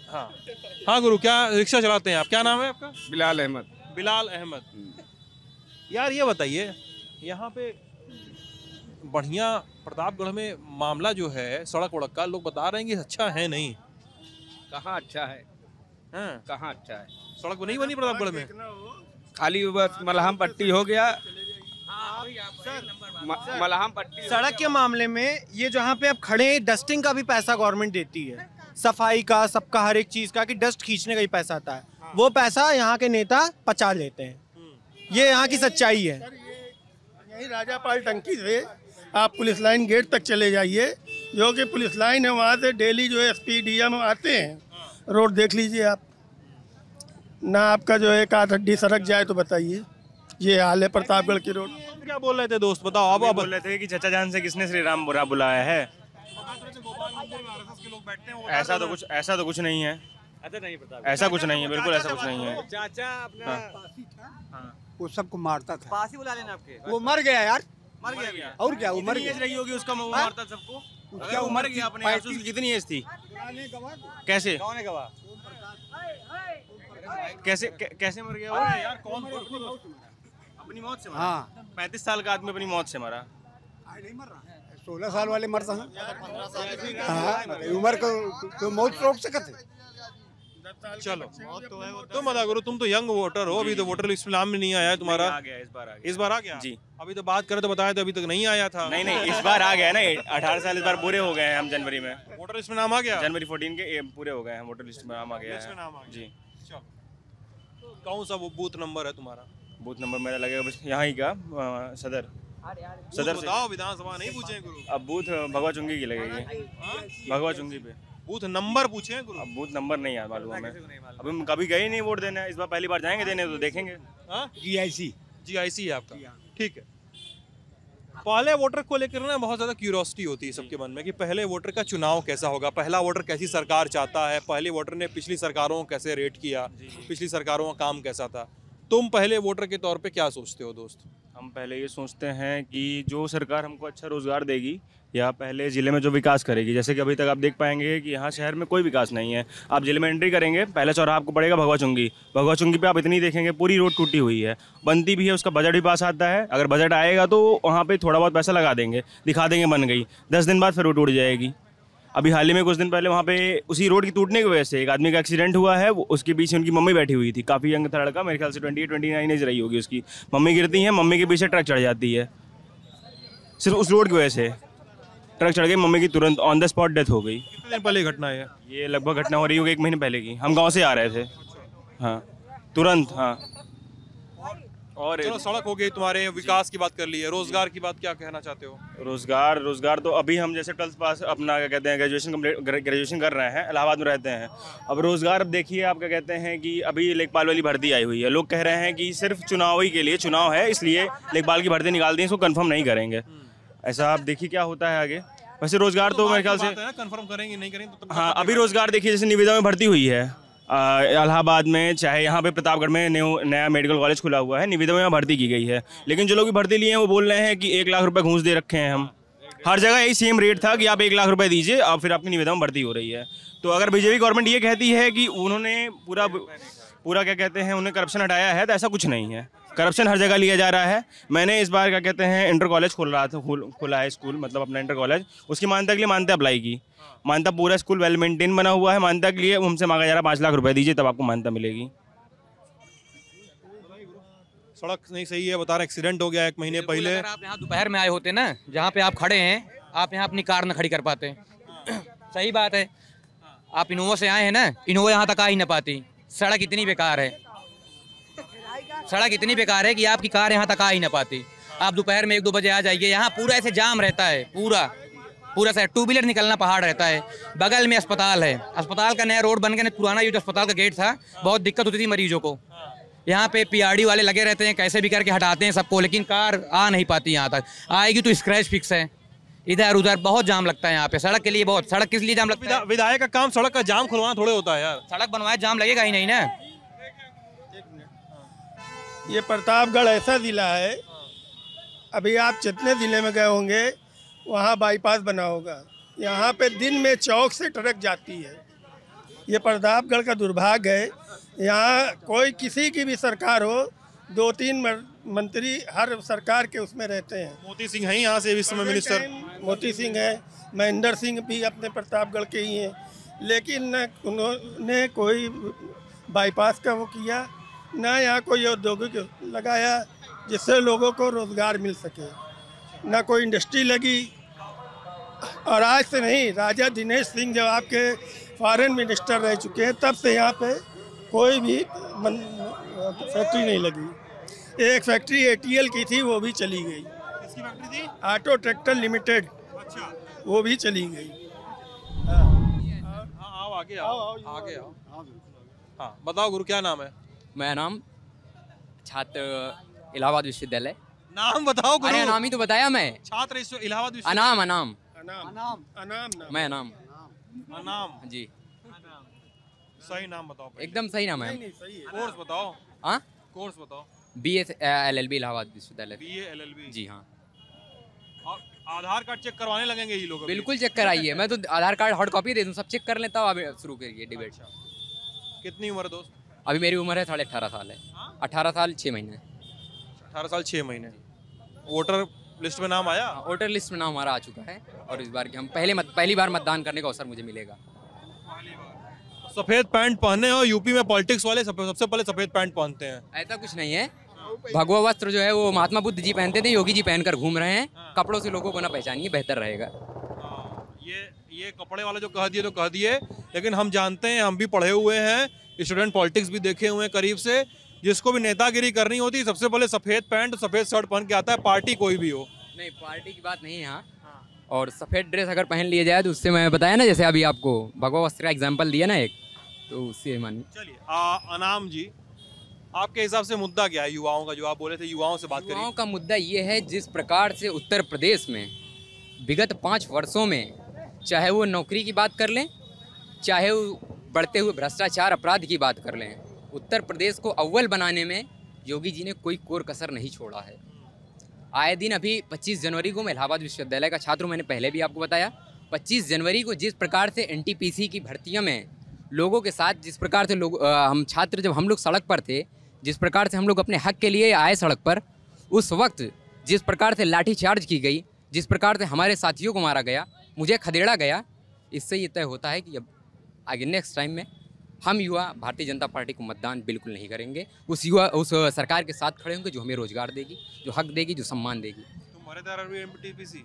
हाँ हाँ गुरु, क्या रिक्शा चलाते हैं आप? क्या नाम है आपका?
बिलाल अहमद।
बिलाल अहमद। यार ये बताइए, यहाँ पे बढ़िया प्रतापगढ़ में मामला जो है सड़क वड़क का, लोग बता रहे हैं कि अच्छा है नहीं।
कहाँ अच्छा है?
हाँ,
कहाँ अच्छा है?
सड़क नहीं बनी प्रतापगढ़ में,
खाली बस मलहम पट्टी हो गया। मलहम पट्टी।
सड़क के मामले में ये जहाँ पे आप खड़े हैं, डस्टिंग का भी पैसा गवर्नमेंट देती है, सफाई का, सबका, हर एक चीज का, कि डस्ट खींचने का ही पैसा आता है, वो पैसा यहाँ के नेता पचा लेते हैं। ये यहाँ की सच्चाई है।
यही राजापाल टंकी से आप पुलिस लाइन गेट तक चले जाइए, जो कि पुलिस लाइन है, वहाँ से डेली जो है एसपी डीएम आते हैं। रोड देख लीजिए आप, ना आपका जो है एक आध हड्डी सड़क जाए तो बताइए। ये हाल है प्रतापगढ़ की रोड।
क्या बोल रहे थे दोस्त, बताओ। अब
बोल रहे थे कि चचा जान से किसने श्री राम बुरा बुलाया है। ऐसा तो कुछ नहीं है। ऐसा कुछ नहीं है, बिल्कुल ऐसा कुछ नहीं है।
चाचा अपना
हाँ।
वो सबको मारता था।
पासी बुला लेना आपके।
वो मर गया यार,
मर गया।
और क्या, वो मर गया।
रही होगी उसका, वो मारता सबको।
क्या
वो मर गया अपने आप से, उसकी कितनी एज थी? कैसे
कौन है गवाह?
कैसे मर गया वो? यार कौन अपनी मौत से मरा?
हाँ,
35 साल का आदमी अपनी मौत से मरा।
16 साल वाले मरता है। हाँ, उम्र को मौत रोक सकते।
चलो तुम बता गुरु, तुम तो यंग वोटर हो, अभी तो वोटर लिस्ट में नाम में नहीं आया है तुम्हारा।
आ गया,
इस बार आ गया
जी।
अभी तो बात करें तो बताया तो अभी तक नहीं आया था।
नहीं, इस बार आ गया ना। 18 साल इस बार पूरे हो गए हैं हम जनवरी में।
वोटर लिस्ट में नाम आ गया,
जनवरी 14 के पूरे हो गए हैं, वोटर लिस्ट में नाम आ गया है जी।
कौन सा वो बूथ नंबर है तुम्हारा?
बूथ नंबर मेरा लगेगा बस यहाँ ही का, सदर से।
बताओ, विधानसभा नहीं पूछे गुरु।
अब बूथ भगवा चुंगी की लगेगी, भगवा चुंगी पे।
बूथ नंबर पूछे गुरु?
अब बूथ नंबर नहीं है मालूम हमें, अभी हम कभी गए नहीं वोट देने। इस बार पहली बार जाएंगे देने, तो देखेंगे।
GIC
है आपका, ठीक है। पहले वोटर को लेकर ना बहुत ज्यादा क्यूरियोसिटी होती है सबके मन में कि पहले वोटर का चुनाव कैसा होगा, पहला वोटर कैसी सरकार चाहता है, पहले वोटर ने पिछली सरकारों को कैसे रेट किया, पिछली सरकारों का काम कैसा था। तुम पहले वोटर के तौर पे क्या सोचते हो दोस्त?
हम पहले ये सोचते हैं कि जो सरकार हमको अच्छा रोजगार देगी या पहले ज़िले में जो विकास करेगी, जैसे कि अभी तक आप देख पाएंगे कि यहाँ शहर में कोई विकास नहीं है। आप ज़िले में एंट्री करेंगे, पहला चौराहा आपको पड़ेगा भगवा चुंगी पे आप इतनी देखेंगे पूरी रोड टूटी हुई है, बनती भी है, उसका बजट भी पास आता है। अगर बजट आएगा तो वहाँ पे थोड़ा बहुत पैसा लगा देंगे, दिखा देंगे बन गई, 10 दिन बाद फिर वो टूट जाएगी। अभी हाल ही में कुछ दिन पहले वहाँ पे उसी रोड की टूटने की वजह से एक आदमी का एक्सीडेंट हुआ है। उसके पीछे उनकी मम्मी बैठी हुई थी, काफ़ी यंग था लड़का, मेरे ख्याल से 28-29 एज रही होगी उसकी। मम्मी गिरती है, मम्मी के पीछे ट्रक चढ़ जाती है, सिर्फ उस रोड की वजह से ट्रक चढ़ गई, मम्मी की तुरंत ऑन द स्पॉट डेथ हो गई।
कितने दिन पहले घटना है
ये? लगभग घटना हो रही होगी 1 महीने पहले की। हम गाँव से आ रहे थे, हाँ तुरंत। हाँ, और
चलो सड़क हो गई, तुम्हारे विकास की बात कर ली है, रोजगार की बात क्या कहना चाहते हो?
रोजगार तो अभी हम जैसे 12th पास अपना क्या कहते हैं ग्रेजुएशन कर रहे हैं, इलाहाबाद में रहते हैं। अब रोजगार अब देखिए, आप क्या कहते हैं कि अभी लेखपाल वाली भर्ती आई हुई है, लोग कह रहे हैं कि सिर्फ चुनाव ही के लिए, चुनाव है इसलिए लेखपाल की भर्ती निकाल दी, इसको कंफर्म नहीं करेंगे। ऐसा आप देखिए क्या होता है आगे। वैसे रोजगार तो मेरे ख्याल से
कंफर्म करेंगे नहीं करेंगे तो
हाँ, अभी रोजगार देखिए जैसे निविदा में भर्ती हुई है इलाहाबाद में, चाहे यहाँ पे प्रतापगढ़ में नया मेडिकल कॉलेज खुला हुआ है, निविदा में भर्ती की गई है। लेकिन जो लोग भी भर्ती लिए हैं वो बोल रहे हैं कि 1 लाख रुपए घूस दे रखे हैं हम। हर जगह यही सेम रेट था कि आप 1 लाख रुपए दीजिए और फिर आपकी निविदा में भर्ती हो रही है। तो अगर बीजेपी गवर्नमेंट ये कहती है कि उन्होंने पूरा क्या कहते हैं उन्हें करप्शन हटाया है, तो ऐसा कुछ नहीं है। करप्शन हर जगह लिया जा रहा है। मैंने इस बार क्या कहते हैं इंटर कॉलेज खुला है स्कूल, मतलब अपना इंटर कॉलेज, उसकी मान्यता के लिए मान्यता अप्लाई की। मान्यता पूरा स्कूल वेल मेंटेन बना हुआ है, मान्यता के लिए हमसे मांगा जा रहा है 5 लाख रुपए दीजिए तब आपको मान्यता मिलेगी।
सड़क नहीं सही है, बता रहे एक्सीडेंट हो गया 1 महीने पहले।
अगर आप यहाँ दोपहर में आए होते ना, जहाँ पे आप खड़े हैं, आप यहाँ अपनी कार न खड़ी कर पाते। सही बात है, आप इनोवा से आए हैं ना, इनोवा यहाँ तक आ ही ना पाती। सड़क इतनी बेकार है, सड़क इतनी बेकार है कि आपकी कार यहाँ तक आ ही ना पाती। आप दोपहर में 1-2 बजे आ जाइए, यहाँ पूरा ऐसे जाम रहता है, पूरा सा 2 व्हीलर निकलना पहाड़ रहता है। बगल में अस्पताल है, अस्पताल का नया रोड बन गया, पुराना ये जो अस्पताल का गेट था, बहुत दिक्कत होती थी मरीजों को। यहाँ पे PRD वाले लगे रहते हैं, कैसे भी करके हटाते हैं सबको, लेकिन कार आ नहीं पाती यहाँ तक। आएगी तो स्क्रैच फिक्स है, इधर उधर बहुत जाम लगता है यहाँ पे। सड़क के लिए बहुत, सड़क किस लिए जाम लगता है?
विधायक का काम सड़क का जाम खुलवाना थोड़े होता है यार।
सड़क बनवाए जाम लगेगा ही नहीं ना।
ये प्रतापगढ़ ऐसा ज़िला है, अभी आप जितने ज़िले में गए होंगे वहाँ बाईपास बना होगा। यहाँ पे दिन में चौक से ट्रक जाती है, ये प्रतापगढ़ का दुर्भाग्य है। यहाँ कोई किसी की भी सरकार हो, 2-3 मंत्री हर सरकार के उसमें रहते हैं।
मोती सिंह है यहाँ से इस समय मिनिस्टर।
मोती सिंह है, महेंद्र सिंह भी अपने प्रतापगढ़ के ही हैं, लेकिन न उन्होंने कोई बाईपास का वो किया, न यहाँ कोई औद्योगिक लगाया जिससे लोगों को रोजगार मिल सके, न कोई इंडस्ट्री लगी। और आज से नहीं, राजा दिनेश सिंह जब आपके फॉरेन मिनिस्टर रह चुके हैं तब से यहाँ पे कोई भी फैक्ट्री नहीं लगी। एक फैक्ट्री ATL की थी, वो भी चली गई।
किसकी फैक्ट्री थी?
Auto tractor limited.
अच्छा,
वो भी चली गई।
हाँ, आगे आओ। हाँ, बताओ गुरु, क्या नाम है?
मेरा नाम छात्र इलाहाबाद विश्वविद्यालय।
नाम बताओ गुरु।
अरे नाम ही तो बताया मैं।
छात्र इलाहाबाद विश्वविद्यालय।
अनाम मैं
अनाम
जी।
सही नाम बताओ।
एकदम सही नाम है।
कोर्स बताओ।
हाँ,
कोर्स बताओ।
BA LLB इलाहाबाद विश्वविद्यालय।
BA LLB।
जी हाँ।
और आधार कार्ड चेक करवाने लगेंगे ये लोग?
बिल्कुल चेक कराइए, मैं तो आधार कार्ड हार्ड कॉपी दे दूँ, सब चेक कर लेता हूँ। अभी शुरू करिए डिबेट।
कितनी उम्र है दोस्त?
अभी मेरी उम्र है 18.5 साल है। 18 साल 6 महीने।
18 साल 6 महीने। वोटर लिस्ट में नाम आया?
वोटर लिस्ट में नाम हमारा आ चुका है और इस बार की हम पहली बार मतदान करने का अवसर मुझे मिलेगा।
सफेद पैंट पहने हो, यूपी में पॉलिटिक्स वाले सबसे पहले सफेद पैंट पहनते हैं।
ऐसा कुछ नहीं है। भगवा वस्त्र जो है वो महात्मा बुद्ध जी पहनते थे, योगी जी पहनकर घूम रहे हैं। कपड़ों से लोगों को ना पहचानिए, बेहतर रहेगा।
ये कपड़े वाले जो कह दिए तो कह दिए, लेकिन हम जानते हैं, हम भी पढ़े हुए हैं, स्टूडेंट पॉलिटिक्स भी देखे हुए हैं करीब से। जिसको भी नेतागिरी करनी होती है सबसे पहले सफेद पैंट सफेद शर्ट पहन के आता है, पार्टी कोई भी हो।
नहीं, पार्टी की बात नहीं है यहाँ। और सफेद ड्रेस अगर पहन लिया जाए तो उससे, मैं बताया ना, जैसे अभी आपको भगवा वस्त्र का एग्जाम्पल दिया ना एक, तो उससे मानिए।
चलिए अनाम जी, आपके हिसाब से मुद्दा क्या है युवाओं का? जो आप बोले थे युवाओं से बात करिए।
युवाओं का मुद्दा ये है, जिस प्रकार से उत्तर प्रदेश में विगत 5 वर्षों में, चाहे वो नौकरी की बात कर लें, चाहे वो बढ़ते हुए भ्रष्टाचार अपराध की बात कर लें, उत्तर प्रदेश को अव्वल बनाने में योगी जी ने कोई कोर कसर नहीं छोड़ा है। आए दिन, अभी 25 जनवरी को मैं इलाहाबाद विश्वविद्यालय का छात्र हूँ, मैंने पहले भी आपको बताया। 25 जनवरी को जिस प्रकार से NTPC की भर्तियों में लोगों के साथ, जिस प्रकार से हम छात्र, जब हम लोग सड़क पर थे, जिस प्रकार से हम लोग अपने हक के लिए आए सड़क पर, उस वक्त जिस प्रकार से लाठीचार्ज की गई, जिस प्रकार से हमारे साथियों को मारा गया, मुझे खदेड़ा गया, इससे ये तय होता है कि अब आगे नेक्स्ट टाइम में हम युवा भारतीय जनता पार्टी को मतदान बिल्कुल नहीं करेंगे। उस सरकार के साथ खड़े होंगे जो हमें रोजगार देगी, जो हक देगी, जो सम्मान देगी।
तुम भरे थे NTPC?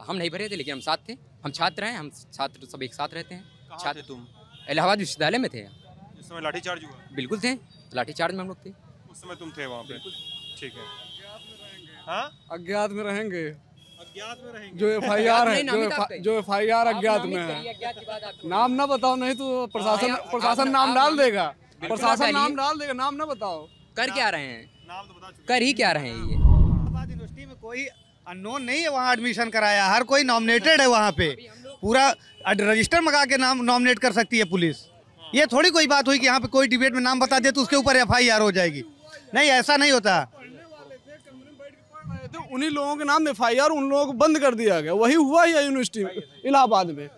हम नहीं भरे थे, लेकिन हम साथ थे। हम छात्र हैं, हम छात्र सब एक साथ रहते हैं।
कहाँ थे तुम?
इलाहाबाद विश्वविद्यालय में थे।
जिस समय लाठीचार्ज हुआ?
बिल्कुल थे, लाठीचार्ज में हम लोग थे।
उस समय तुम थे वहाँ पे? ठीक है। हाँ,
अज्ञात में रहेंगे।
अज्ञात में रहेंगे?
जो FIR है, जो FIR अज्ञात में है। नाम ना बताओ, नहीं तो प्रशासन नाम डाल देगा। प्रशासन नाम डाल देगा, नाम ना बताओ।
कर क्या रहे हैं? नाम तो बता चुके। कर ही क्या रहे हैं? ये
इलाहाबाद यूनिवर्सिटी में कोई अननोन नहीं है, वहाँ एडमिशन कराया, हर कोई नॉमिनेटेड है। वहाँ पे पूरा रजिस्टर मंगा के नाम नॉमिनेट कर सकती है पुलिस। ये थोड़ी कोई बात हुई कि यहाँ पे कोई डिबेट में नाम बता दे तो उसके ऊपर FIR हो जाएगी। नहीं, ऐसा नहीं होता।
तो उन्हीं लोगों के नाम FIR उन लोगों को बंद कर दिया गया। वही हुआ है यूनिवर्सिटी में, इलाहाबाद में।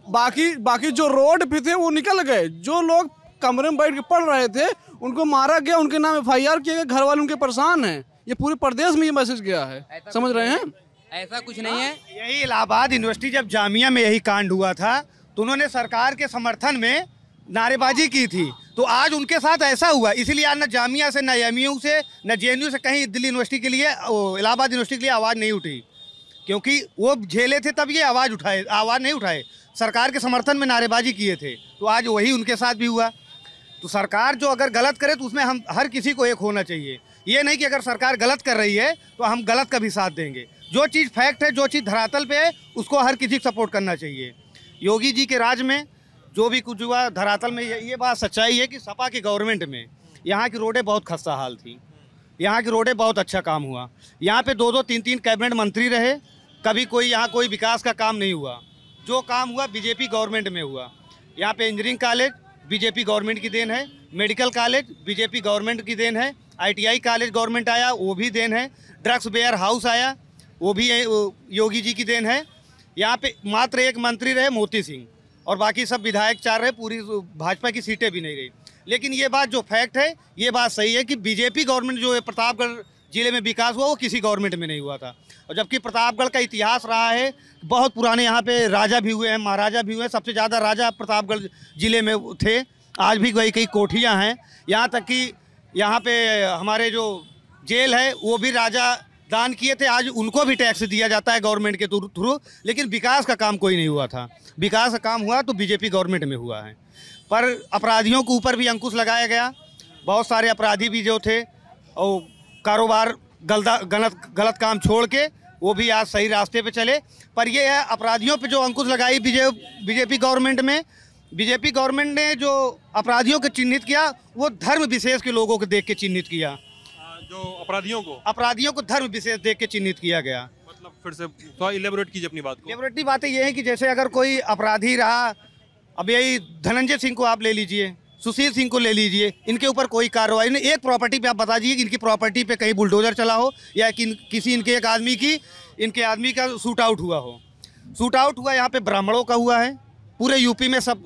बाकी जो रोड पे थे वो निकल गए। जो लोग कमरे में बैठ के पढ़ रहे थे उनको मारा गया, उनके नाम FIR किए गए, घर वाले उनके परेशान हैं। ये पूरे प्रदेश में ये मैसेज गया है, समझ रहे हैं?
ऐसा कुछ नहीं है।
यही इलाहाबाद यूनिवर्सिटी जब जामिया में यही कांड हुआ था तो उन्होंने सरकार के समर्थन में नारेबाजी की थी, तो आज उनके साथ ऐसा हुआ। इसीलिए आज न जामिया से, न MU से, न JNU से कहीं दिल्ली यूनिवर्सिटी के लिए, इलाहाबाद यूनिवर्सिटी के लिए आवाज़ नहीं उठी, क्योंकि वो झेले थे तब ये आवाज़ नहीं उठाए। सरकार के समर्थन में नारेबाजी किए थे, तो आज वही उनके साथ भी हुआ। तो सरकार जो अगर गलत करे तो उसमें हम हर किसी को एक होना चाहिए। ये नहीं कि अगर सरकार गलत कर रही है तो हम गलत का भी साथ देंगे। जो चीज़ फैक्ट है, जो चीज़ धरातल पे है, उसको हर किसी को सपोर्ट करना चाहिए। योगी जी के राज में जो भी कुछ हुआ धरातल में, ये बात सच्चाई है कि सपा की गवर्नमेंट में यहाँ की रोडें बहुत खस्ता हाल थी। यहाँ की रोडें बहुत अच्छा काम हुआ। यहाँ पे 2-2, 3-3 कैबिनेट मंत्री रहे, कभी कोई यहाँ कोई विकास का काम नहीं हुआ। जो काम हुआ बीजेपी गवर्नमेंट में हुआ। यहाँ पे इंजीनियरिंग कॉलेज बीजेपी गवर्नमेंट की देन है, मेडिकल कॉलेज बीजेपी गवर्नमेंट की देन है, ITI कॉलेज गवर्नमेंट आया वो भी देन है, ड्रग्स वेयर हाउस आया वो भी योगी जी की देन है। यहाँ पे मात्र एक मंत्री रहे मोती सिंह, और बाकी सब विधायक 4 रहे, पूरी भाजपा की सीटें भी नहीं रही। लेकिन ये बात जो फैक्ट है, ये बात सही है कि बीजेपी गवर्नमेंट जो है प्रतापगढ़ जिले में विकास हुआ वो किसी गवर्नमेंट में नहीं हुआ था। और जबकि प्रतापगढ़ का इतिहास रहा है, बहुत पुराने यहाँ पे राजा भी हुए हैं, महाराजा भी हुए हैं, सबसे ज़्यादा राजा प्रतापगढ़ जिले में थे। आज भी कई कोठियाँ हैं, यहाँ तक कि यहाँ पे हमारे जो जेल है वो भी राजा दान किए थे, आज उनको भी टैक्स दिया जाता है गवर्नमेंट के थ्रू। लेकिन विकास का काम कोई नहीं हुआ था। विकास का काम हुआ तो बीजेपी गवर्नमेंट में हुआ है। पर अपराधियों के ऊपर भी अंकुश लगाया गया। बहुत सारे अपराधी भी जो थे और कारोबार गलत काम छोड़ के वो भी आज सही रास्ते पे चले। पर ये है, अपराधियों पे जो अंकुश लगाई बीजेपी गवर्नमेंट में, बीजेपी गवर्नमेंट ने जो अपराधियों को चिन्हित किया वो धर्म विशेष के लोगों को देख के चिन्हित किया।
जो अपराधियों को धर्म विशेष देख के चिन्हित किया गया। मतलब फिर से थोड़ा इलेबोरेट कीजिए अपनी बात को।
इलेबोरेटिव बातें ये है कि जैसे अगर कोई अपराधी रहा, अब यही धनंजय सिंह को आप ले लीजिए, सुशील सिंह को ले लीजिए, इनके ऊपर कोई कार्रवाई नहीं। एक प्रॉपर्टी पे आप बता दीजिए कि इनकी प्रॉपर्टी पे कहीं बुलडोजर चला हो या किसी इनके एक इनके आदमी का शूट आउट हुआ हो। शूट आउट हुआ यहाँ पे ब्राह्मणों का हुआ है, पूरे यूपी में सब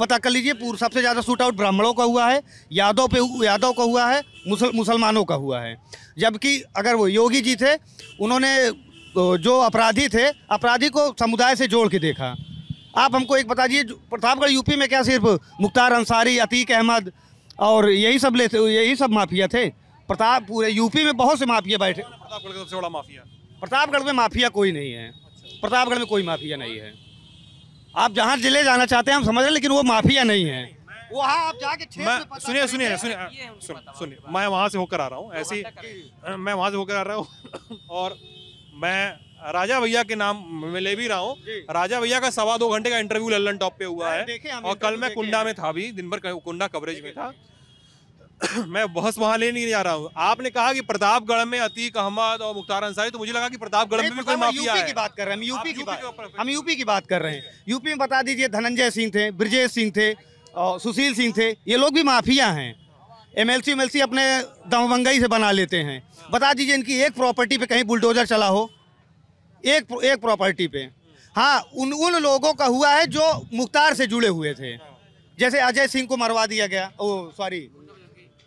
पता कर लीजिए, सबसे ज़्यादा शूट आउट ब्राह्मणों का हुआ है, यादव का हुआ है, मुसलमानों का हुआ है। जबकि अगर वो योगी जी थे, उन्होंने जो अपराधी थे, अपराधी को समुदाय से जोड़ के देखा। आप हमको एक बता दीजिए, प्रतापगढ़ यूपी में क्या सिर्फ मुख्तार अंसारी, अतीक अहमद और यही सब माफिया थे? पूरे यूपी में बहुत से माफिया बैठे।
प्रतापगढ़ का सबसे बड़ा माफिया?
प्रतापगढ़ में माफिया कोई नहीं है। प्रतापगढ़ में कोई माफिया नहीं है। आप जहाँ जिले जाना चाहते हैं हम समझ रहे हैं, लेकिन वो माफिया नहीं है। वहाँ आप जाके
सुनिए, मैं वहाँ से होकर आ रहा हूँ, ऐसी मैं वहाँ से होकर आ रहा हूँ और मैं राजा भैया के नाम में ले भी रहा हूँ। राजा भैया का 2.25 घंटे का इंटरव्यू लल्लन टॉप पे हुआ है और कल मैं कुंडा में था, भी दिन भर कुंडा कवरेज में था। मैं बहस वहाँ ले नहीं जा रहा हूँ। आपने कहा कि प्रतापगढ़ में अतीक अहमद और मुख्तार अंसारी, तो मुझे लगा कि प्रतापगढ़ में भी कोई माफिया है।
यूपी की बात कर रहे हैं, हम यूपी की बात कर रहे हैं। यूपी में बता दीजिए, धनंजय सिंह थे, ब्रजेश सिंह थे और सुशील सिंह थे, ये लोग भी माफिया हैं। एमएलसी अपने दमबंगई से बना लेते हैं। बता दीजिए इनकी एक प्रॉपर्टी पे कहीं बुलडोजर चला हो, एक प्रॉपर्टी पे। हाँ, उन लोगों का हुआ है जो मुख्तार से जुड़े हुए थे। जैसे अजय सिंह को मरवा दिया गया,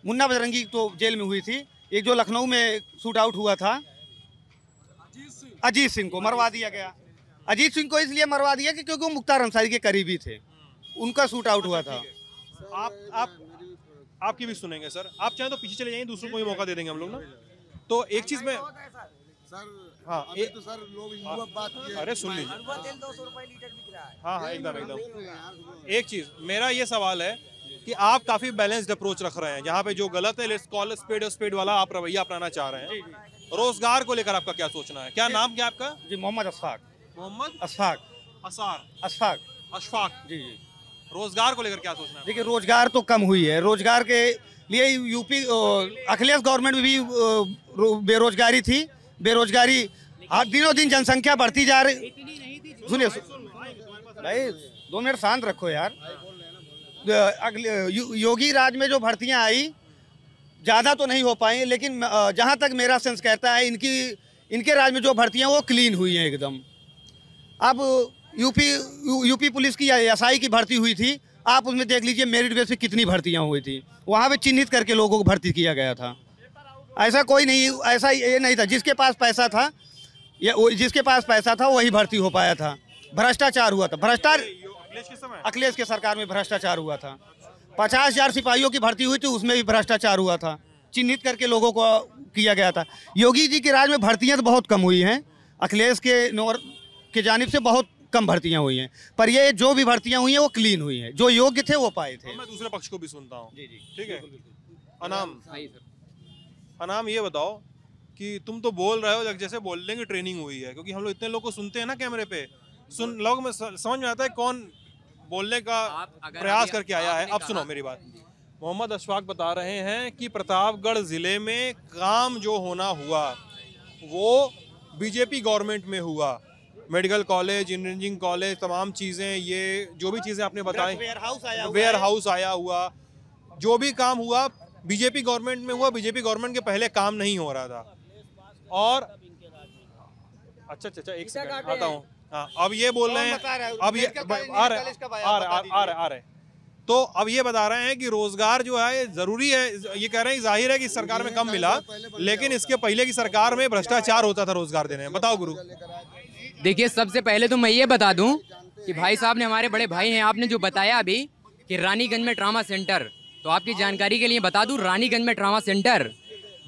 मुन्ना बजरंगी तो जेल में हुई थी। एक जो लखनऊ में शूट आउट हुआ था, अजीत सिंह को मरवा दिया गया। अजीत सिंह को इसलिए मरवा दिया कि क्योंकि वो मुख्तार अंसारी के करीबी थे, उनका शूट आउट हुआ था।
आपकी भी सुनेंगे सर, आप चाहें तो पीछे चले जाएंगे, दूसरों को भी मौका दे देंगे हम लोग ना। तो एक चीज में हाँ, तो सर लोग बात अरे सुन लीजिए,
200 रुपए लीटर बिक रहा है।
हाँ एकदम। एक चीज मेरा ये सवाल है कि आप काफी बैलेंस्ड अप्रोच रख रहे हैं, जहाँ पे जो गलत है लेट्स कॉल स्पेड वाला आप रवैया अपनाना चाह रहे हैं। रोजगार को लेकर आपका क्या सोचना है? क्या नाम क्या आपका?
जी, मोहम्मद अशफाक।
मोहम्मद अशफाक जी। रोजगार को लेकर क्या सोचना है?
देखिए, रोजगार तो कम हुई है। रोजगार के लिए यूपी अखिलेश गवर्नमेंट में भी बेरोजगारी थी। बेरोजगारी दिनों दिन जनसंख्या बढ़ती जा रही। सुनिए भाई, 2 मिनट शांत रखो यार। योगी राज में जो भर्तियां आई ज़्यादा तो नहीं हो पाई, लेकिन जहां तक मेरा सेंस कहता है इनके राज में जो भर्तियां वो क्लीन हुई हैं एकदम। अब यूपी पुलिस की एसआई की भर्ती हुई थी, आप उसमें देख लीजिए मेरिट बेस पे कितनी भर्तियां हुई थी। वहाँ पे चिन्हित करके लोगों को भर्ती किया गया था। ऐसा कोई नहीं, ऐसा ये नहीं था जिसके पास पैसा था या जिसके पास पैसा था वही भर्ती हो पाया था। भ्रष्टाचार हुआ था। अखिलेश के सरकार में भ्रष्टाचार हुआ था। 50,000 सिपाहियों की भर्ती हुई थी, उसमें भी भ्रष्टाचार हुआ था। चिन्हित करके लोगों को किया गया था। योगी जी के राज में भर्तियां तो बहुत कम हुई हैं। अखिलेश के जानिब से बहुत कम भर्तियां हुई हैं, पर ये जो भी भर्तियां हुई हैं वो क्लीन हुई हैं। जो योग्य थे वो पाए थे।
मैं दूसरे पक्ष को भी सुनता हूँ। जी ठीक है। अनाम ये बताओ कि तुम तो बोल रहे हो जैसे बोलने की ट्रेनिंग हुई है, क्योंकि हम लोग इतने लोग को सुनते हैं ना कैमरे पे, लोग में समझ में आता है कौन बोलने का प्रयास करके आया है। अब सुनो मेरी बात। मोहम्मद अशफाक बता रहे हैं कि प्रतापगढ़ जिले में काम जो होना हुआ वो बीजेपी गवर्नमेंट में हुआ। मेडिकल कॉलेज, इंजीनियरिंग कॉलेज, तमाम चीज़ें, ये जो भी चीज़ें आपने बताई, वेयर हाउस आया हुआ, जो भी काम हुआ बीजेपी गवर्नमेंट में हुआ। बीजेपी गवर्नमेंट के पहले काम नहीं हो रहा था। और अच्छा एक सेकंड आता हूँ। हाँ, अब ये बोल रहे हैं, अब ये आ रहे तो अब ये बता रहे हैं कि रोजगार जो है जरूरी है। ये कह रहे हैं जाहिर है कि इस सरकार में कम मिला, लेकिन इसके पहले की सरकार में भ्रष्टाचार होता था रोजगार देने में। बताओ गुरु।
देखिए, सबसे पहले तो मैं ये बता दूं कि भाई साहब ने, हमारे बड़े भाई हैं, आपने जो बताया अभी कि रानीगंज में ट्रामा सेंटर, तो आपकी जानकारी के लिए बता दूं, रानीगंज में ट्रामा सेंटर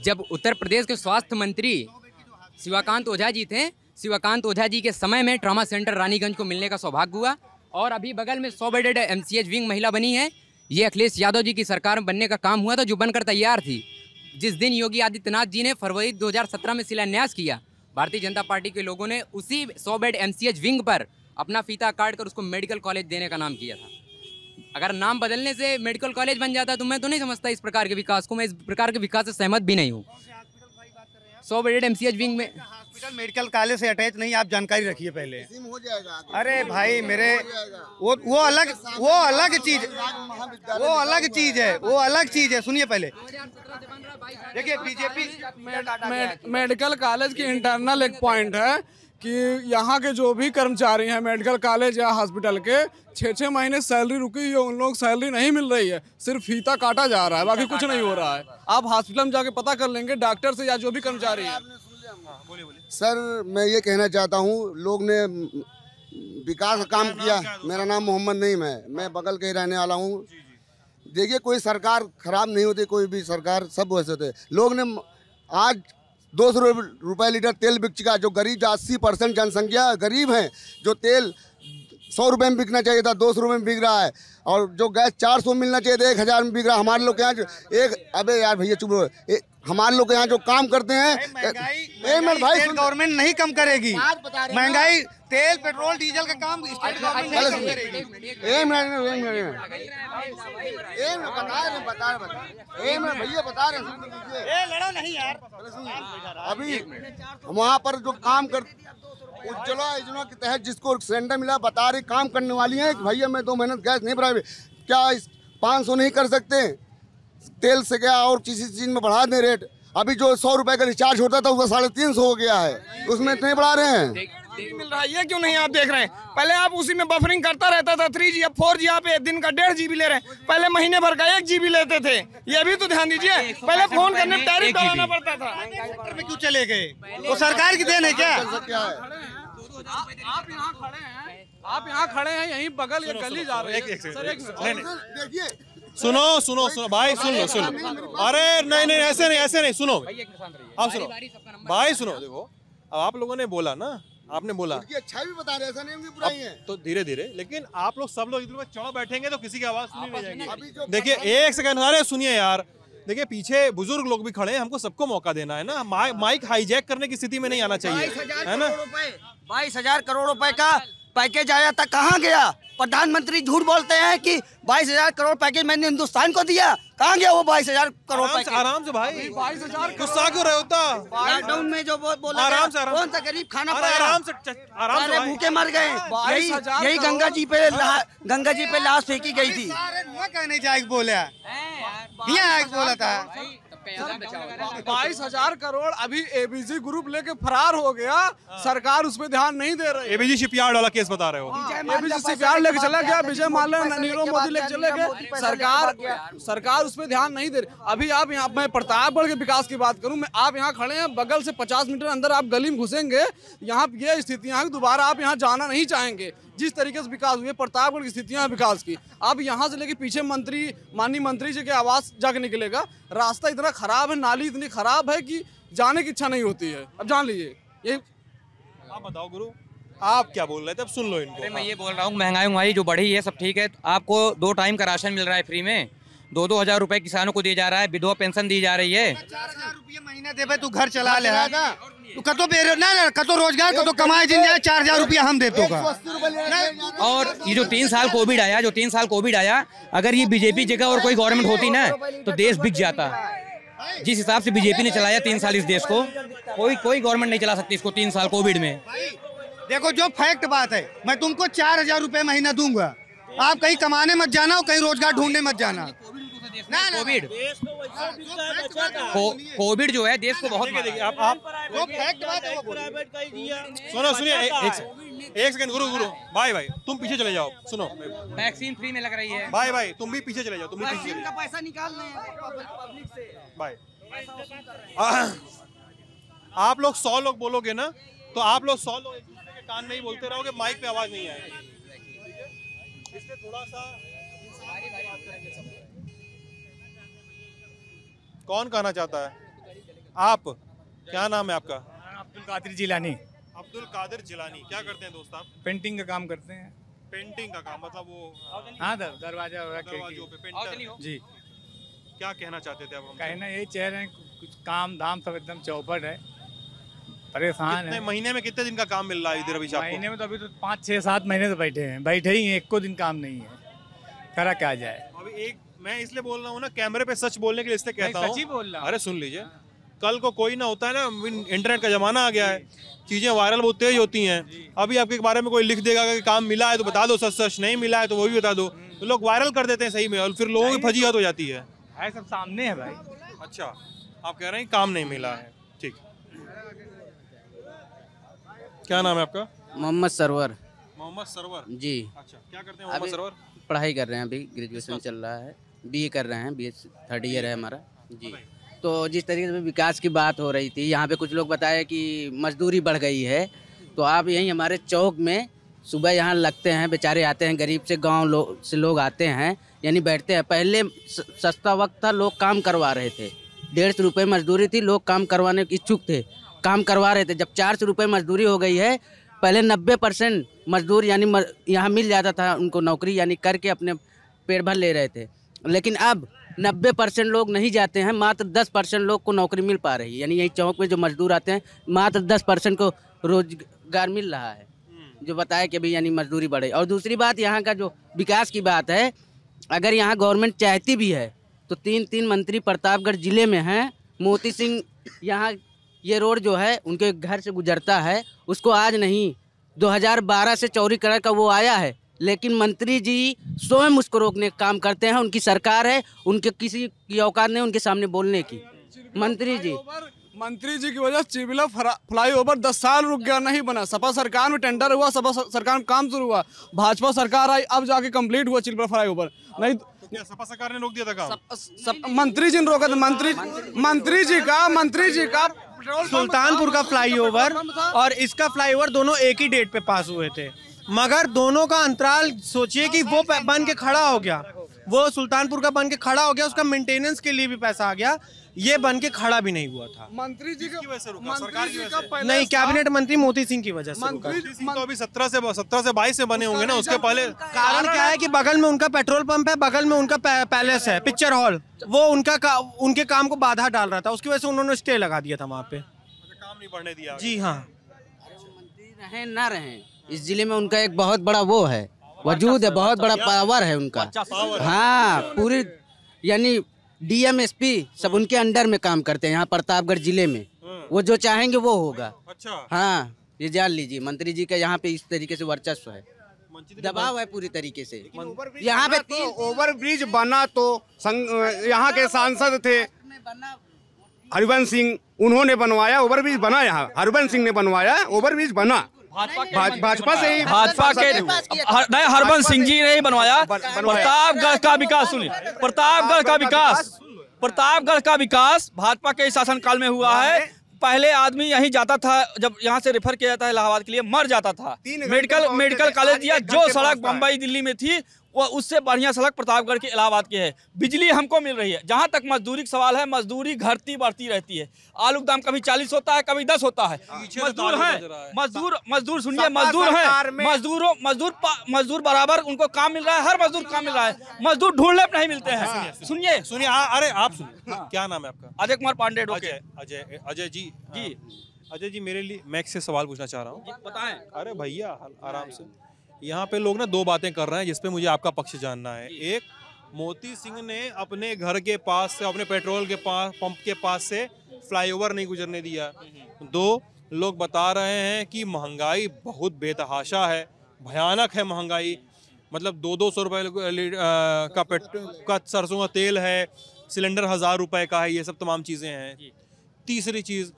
जब उत्तर प्रदेश के स्वास्थ्य मंत्री शिवाकांत ओझा जी थे, शिवाकांत ओझा जी के समय में ट्रामा सेंटर रानीगंज को मिलने का सौभाग्य हुआ। और अभी बगल में 100 बेडेड MCH विंग महिला बनी है। ये अखिलेश यादव जी की सरकार में बनने का काम हुआ था, जो बनकर तैयार थी। जिस दिन योगी आदित्यनाथ जी ने फरवरी 2017 में शिलान्यास किया, भारतीय जनता पार्टी के लोगों ने उसी 100 बेड MCH विंग पर अपना फीता काट कर उसको मेडिकल कॉलेज देने का नाम किया था। अगर नाम बदलने से मेडिकल कॉलेज बन जाता तो मैं तो नहीं समझता इस प्रकार के विकास को। मैं इस प्रकार के विकास से सहमत भी नहीं हूँ। 100 बेडेड MCH विंग में
हॉस्पिटल मेडिकल कॉलेज से अटैच नहीं, आप जानकारी रखिए पहले। अरे भाई मेरे, वो अलग चीज है। सुनिए पहले, देखिए बीजेपी
मेडिकल कॉलेज की इंटरनल एक पॉइंट है कि यहाँ के जो भी कर्मचारी हैं मेडिकल कॉलेज या हॉस्पिटल के, 6-6 महीने सैलरी रुकी है, उन लोग सैलरी नहीं मिल रही है, सिर्फ फीता काटा जा रहा है, बाकी कुछ नहीं हो रहा है। आप हॉस्पिटल में जाके पता कर लेंगे डॉक्टर से या जो भी कर्मचारी है।
सर मैं ये कहना चाहता हूँ, लोग ने विकास का काम किया। मेरा नाम मोहम्मद नईम है, मैं बगल के रहने वाला हूँ। देखिए, कोई सरकार खराब नहीं होती, कोई भी सरकार, सब वैसे होते। लोग ने आज 200 रुपये लीटर तेल बिक चुका। जो गरीब 80% जनसंख्या गरीब हैं, जो तेल 100 रुपये में बिकना चाहिए था 200 रुपये में बिक रहा है। और जो गैस 400 मिलना चाहिए था 1000 में बिक रहा है। हमारे लोग के यहाँ अबे यार भैया चुप रहो, हमारे लोग यहाँ जो काम करते हैं,
महंगाई गवर्नमेंट नहीं कम करेगी। महंगाई, तेल, पेट्रोल, डीजल का काम स्टेट गवर्नमेंट
बता रहे नहीं यार। अभी वहाँ पर जो काम कर उज्ज्वला योजना के तहत जिसको सिलेंडर मिला, बता रही काम करने वाली है कि भैया मैं 2 महीने गैस नहीं भरा। क्या 500 नहीं कर सकते? तेल से क्या और किसी चीज़ में बढ़ा दें रेट? अभी जो 100 रुपए का रिचार्ज होता था उसका 350 हो गया है, उसमें इतने बढ़ा रहे हैं।
मिल रहा है, ये क्यों नहीं आप देख रहे हैं? पहले आप उसी में बफरिंग करता रहता था, 3G, अब 4G आप दिन का 1.5 GB ले रहे हैं। पहले महीने भर का 1 GB लेते थे। ये भी तो ध्यान दीजिए, पहले फोन करने में टैरिफ डालना पड़ता था।
में क्यों चले गए? वो सरकार की देन है क्या?
आप यहाँ खड़े हैं, यहीं बगल ये गली जा रही है।
सुनो भाई, सुन लो। अरे नहीं ऐसे नहीं, सुनो आप सुनो भाई, सुनो। देखो, अब आप लोगों ने बोला ना, आपने बोला
अच्छा भी बता रहे, ऐसा नहीं बुराई है।
तो धीरे धीरे, लेकिन आप लोग सब लोग इधर चढ़ बैठेंगे तो किसी की आवाज सुनी नहीं जाएगी। देखिए 1 सेकंड, अरे सुनिए यार। देखिए पीछे बुजुर्ग लोग भी खड़े हैं, हमको सबको मौका देना है ना। माइक हाईजैक करने की स्थिति में नहीं आना चाहिए, है ना।
22,000 करोड़ रुपए का पैकेज आया था, कहाँ गया? प्रधानमंत्री झूठ बोलते हैं कि 22,000 करोड़ पैकेज मैंने हिंदुस्तान को दिया। कहाँ गया वो 22,000 करोड़ पैकेज?
आराम से भाई, 22,000 गुस्सा क्यों रहे होता?
लॉकडाउन में जो बोला,
आराम से,
कौन सा गरीब खाना पाया?
आराम से
भूखे मर गए। यही गंगा जी पे लाश फेंकी गई थी।
कहने जाए बोला था
22,000 करोड़ अभी ABG ग्रुप लेके फरार हो गया, सरकार उस पर ध्यान नहीं दे रही।
ABG शिपयार्ड वाला केस बता रहे हो?
ABG शिपयार्ड लेके चला गया, विजय माल्या, नीरव मोदी लेके चले गए। सरकार उस पर ध्यान नहीं दे रही। अभी आप यहाँ, मैं प्रतापगढ़ के विकास की बात करूँ, आप यहाँ खड़े हैं, बगल से 50 मीटर अंदर आप गली में घुसेंगे, यहाँ ये स्थितियाँ दोबारा आप यहाँ जाना नहीं चाहेंगे। जिस तरीके से विकास हुए प्रतापगढ़ की स्थितियां विकास की, अब यहाँ से लेके पीछे माननीय मंत्री जी के आवास जाके निकलेगा। रास्ता इतना खराब है, नाली इतनी खराब है कि जाने की इच्छा नहीं होती है। अब जान लीजिए। ये
आप बताओ गुरु, आप क्या बोल रहे थे? अब सुन लो इनको।
अरे मैं ये बोल रहा हूँ, महंगाई जो बढ़ी है सब ठीक है। आपको 2 टाइम का राशन मिल रहा है फ्री में, 2-2 हज़ार रुपए किसानों को दिए जा रहा है, विधवा पेंशन दी जा रही है।
4,000 रुपये महीना देवे तू घर चला ले कतो रोजगार कतो कमाए जिन जाए 4,000 रुपया हम देते का।
और ये जो 3 साल कोविड आया, अगर ये बीजेपी जगह और कोई गवर्नमेंट होती ना तो देश बिक जाता। जिस हिसाब से बीजेपी ने चलाया 3 साल इस देश को, कोई गवर्नमेंट नहीं चला सकती इसको 3 साल कोविड में।
देखो जो फैक्ट बात है, मैं तुमको 4,000 रुपये महीना दूंगा, आप कहीं कमाने मत जाना और कहीं रोजगार ढूंढने मत जाना। कोविड जो है देश को बहुत
सुनिए एक सेकंड गुरु गुरु भाई भाई तुम पीछे चले जाओ, सुनो
वैक्सीन फ्री में लग रही है।
भाई भाई तुम भी पीछे चले जाओ, तुम भी पीछे चले
वैक्सीन का पैसा निकाल रहे हैं पब्लिक से।
जाओ भाई। आप लोग 100 लोग बोलोगे ना तो आप लोग 100 लोग एक दूसरे के कान में ही बोलते रहोगे, माइक पे आवाज नहीं आएगी। इसलिए थोड़ा सा कौन कहना चाहता है? आप, क्या नाम है आपका?
अब्दुल कादिर जिलानी।
अब्दुल कादिर जिलानी। क्या करते हैं दोस्त आप?
पेंटिंग का काम करते हैं।
पेंटिंग का काम मतलब वो?
हाँ दरवाजा
दरवाजों पे पेंटर।
जी।
क्या कहना चाहते थे आप हमसे?
कहना यही चाह रहे हैं कुछ काम धाम सब एकदम चौपट है, परेशान है।
महीने में कितने दिन का काम मिल रहा है इधर अभी आपको?
महीने में तो अभी तो 5, 6, 7 महीने से बैठे हैं, बैठे ही हैं, 1 दिन काम नहीं है, करा क्या जाए।
अभी एक मैं इसलिए बोल रहा हूँ ना, कैमरे पे सच बोलने के लिए इसलिए कहता हूँ।
सच ही बोल रहा हूँ।
अरे सुन लीजिए, कल को कोई ना होता है ना, इंटरनेट का जमाना आ गया है, चीजें वायरल बहुत तेज होती हैं। अभी आपके बारे में कोई लिख देगा कि काम मिला है तो बता दो सच सच, नहीं मिला है तो वो भी बता दो, तो लोग वायरल कर देते हैं सही में, और फिर लोगों की फजीहत हो जाती है।
सब सामने है भाई।
अच्छा, आप कह रहे हैं काम नहीं मिला है, ठीक। क्या नाम है आपका?
मोहम्मद सरवर।
मोहम्मद सरवर
जी।
अच्छा, क्या करते हैं मोहम्मद सरवर?
पढ़ाई कर रहे हैं, अभी ग्रेजुएशन चल रहा है, बीए कर रहे हैं, बीए 3rd ईयर है हमारा जी। तो जिस तरीके से विकास की बात हो रही थी, यहाँ पे कुछ लोग बताए कि मजदूरी बढ़ गई है, तो आप यहीं हमारे चौक में सुबह यहाँ लगते हैं, बेचारे आते हैं, गरीब से गांव से लोग आते हैं, यानी बैठते हैं। पहले सस्ता वक्त था, लोग काम करवा रहे थे, 150 रुपये मजदूरी थी, लोग काम करवाने के इच्छुक थे, काम करवा रहे थे। जब 400 रुपये मजदूरी हो गई है, पहले 90% मजदूर यानी यहाँ मिल जाता था उनको नौकरी, यानी करके अपने पेट भर ले रहे थे, लेकिन अब 90% लोग नहीं जाते हैं, मात्र 10% लोग को नौकरी मिल पा रही है। यानी यही चौक में जो मजदूर आते हैं, मात्र 10% को रोजगार मिल रहा है, जो बताया कि अभी यानी मजदूरी बढ़े। और दूसरी बात, यहाँ का जो विकास की बात है, अगर यहाँ गवर्नमेंट चाहती भी है तो 3 मंत्री प्रतापगढ़ जिले में हैं। मोती सिंह यहाँ ये रोड जो है उनके घर से गुजरता है, उसको आज नहीं 2012 से चौड़ीकरण का वो आया है, लेकिन मंत्री जी स्वयं उसको रोकने का काम करते हैं। उनकी सरकार है, उनके किसी की औकात नहीं उनके सामने बोलने की।
मंत्री जी की वजह चिबिला फ्लाईओवर 10 साल रुक गया, नहीं बना। सपा सरकार में टेंडर हुआ, सपा सरकार में काम शुरू हुआ, भाजपा सरकार आई, अब जाके कंप्लीट हुआ चिबिला फ्लाईओवर। नहीं तो
क्या सपा सरकार ने रोक दिया था काम?
मंत्री जी ने रोका था, मंत्री जी का
सुल्तानपुर का फ्लाईओवर और इसका फ्लाईओवर दोनों एक ही डेट पे पास हुए थे, मगर दोनों का अंतराल सोचिए कि वो बन के खड़ा हो गया, वो सुल्तानपुर का बन के खड़ा हो गया, उसका मेंटेनेंस के लिए भी पैसा आ गया, ये बन के खड़ा भी नहीं हुआ था।
मंत्री जी की वजह से रुका,
सरकार की वजह से
नहीं, कैबिनेट मंत्री मोती सिंह की वजह से रुका।
मोती सिंह तो अभी 17 से 22 से बने होंगे ना, उसके पहले
कारण क्या है कि बगल में उनका पेट्रोल पंप है, बगल में उनका पैलेस है, पिक्चर हॉल, वो उनके काम को बाधा डाल रहा था, उसकी वजह से उन्होंने स्टे लगा दिया था वहाँ पे,
काम नहीं बढ़ने दिया।
जी हाँ।
मंत्री रहें ना रहें, इस जिले में उनका एक बहुत बड़ा वो है, वजूद है, बहुत बड़ा पावर है उनका। हाँ, पूरी यानी डीएम एसपी सब उनके अंडर में काम करते हैं यहाँ प्रतापगढ़ जिले में, वो जो चाहेंगे वो होगा।
अच्छा।
हाँ, ये जान लीजिए, मंत्री जी का यहाँ पे इस तरीके से वर्चस्व है, दबाव है पूरी तरीके से। यहाँ पे 3
ओवर ब्रिज बना तो यहाँ के सांसद थे हरिवंश सिंह, उन्होंने बनवाया, ओवर ब्रिज बना, यहाँ हरिवंश सिंह ने बनवाया, ओवर ब्रिज बना भाजपा से ही,
भाजपा के नहीं, हरबंस सिंह जी ने ही बनवाया। प्रतापगढ़ का विकास सुनिए, प्रतापगढ़ का विकास भाजपा के शासनकाल में हुआ है। पहले आदमी यहीं जाता था, जब यहाँ से रेफर किया जाता है इलाहाबाद के लिए, मर जाता था। मेडिकल कॉलेज दिया, जो सड़क बम्बई दिल्ली में थी वो उससे बढ़िया सड़क प्रतापगढ़ के इलाहाबाद की है। बिजली हमको मिल रही है। जहाँ तक मजदूरी का सवाल है, मजदूरी घटती बढ़ती रहती है। आलू का दाम कभी 40 होता है, कभी 10 होता है। मजदूर है, मजदूर सुनिए, मजदूर बराबर उनको काम मिल रहा है, हर मजदूर काम मिल रहा है, मजदूर ढूंढने नहीं मिलते हैं। सुनिए,
अरे आप सुनिए, क्या नाम है आपका?
अजय कुमार पांडे।
अजय जी, अजय जी मेरे लिए मैं से सवाल पूछना चाह रहा हूँ,
बताएं।
अरे भैया आराम से, यहाँ पे लोग ना 2 बातें कर रहे हैं जिसपे मुझे आपका पक्ष जानना है। एक, मोती सिंह ने अपने घर के पास से, अपने पेट्रोल के पंप के पास से फ्लाईओवर नहीं गुजरने दिया। 2, लोग बता रहे हैं कि महंगाई बहुत बेतहाशा है, भयानक है महंगाई, मतलब 200 रुपये का सरसों का तेल है, सिलेंडर 1000 रुपये का है, ये सब तमाम चीज़ें हैं। तीसरी चीज़,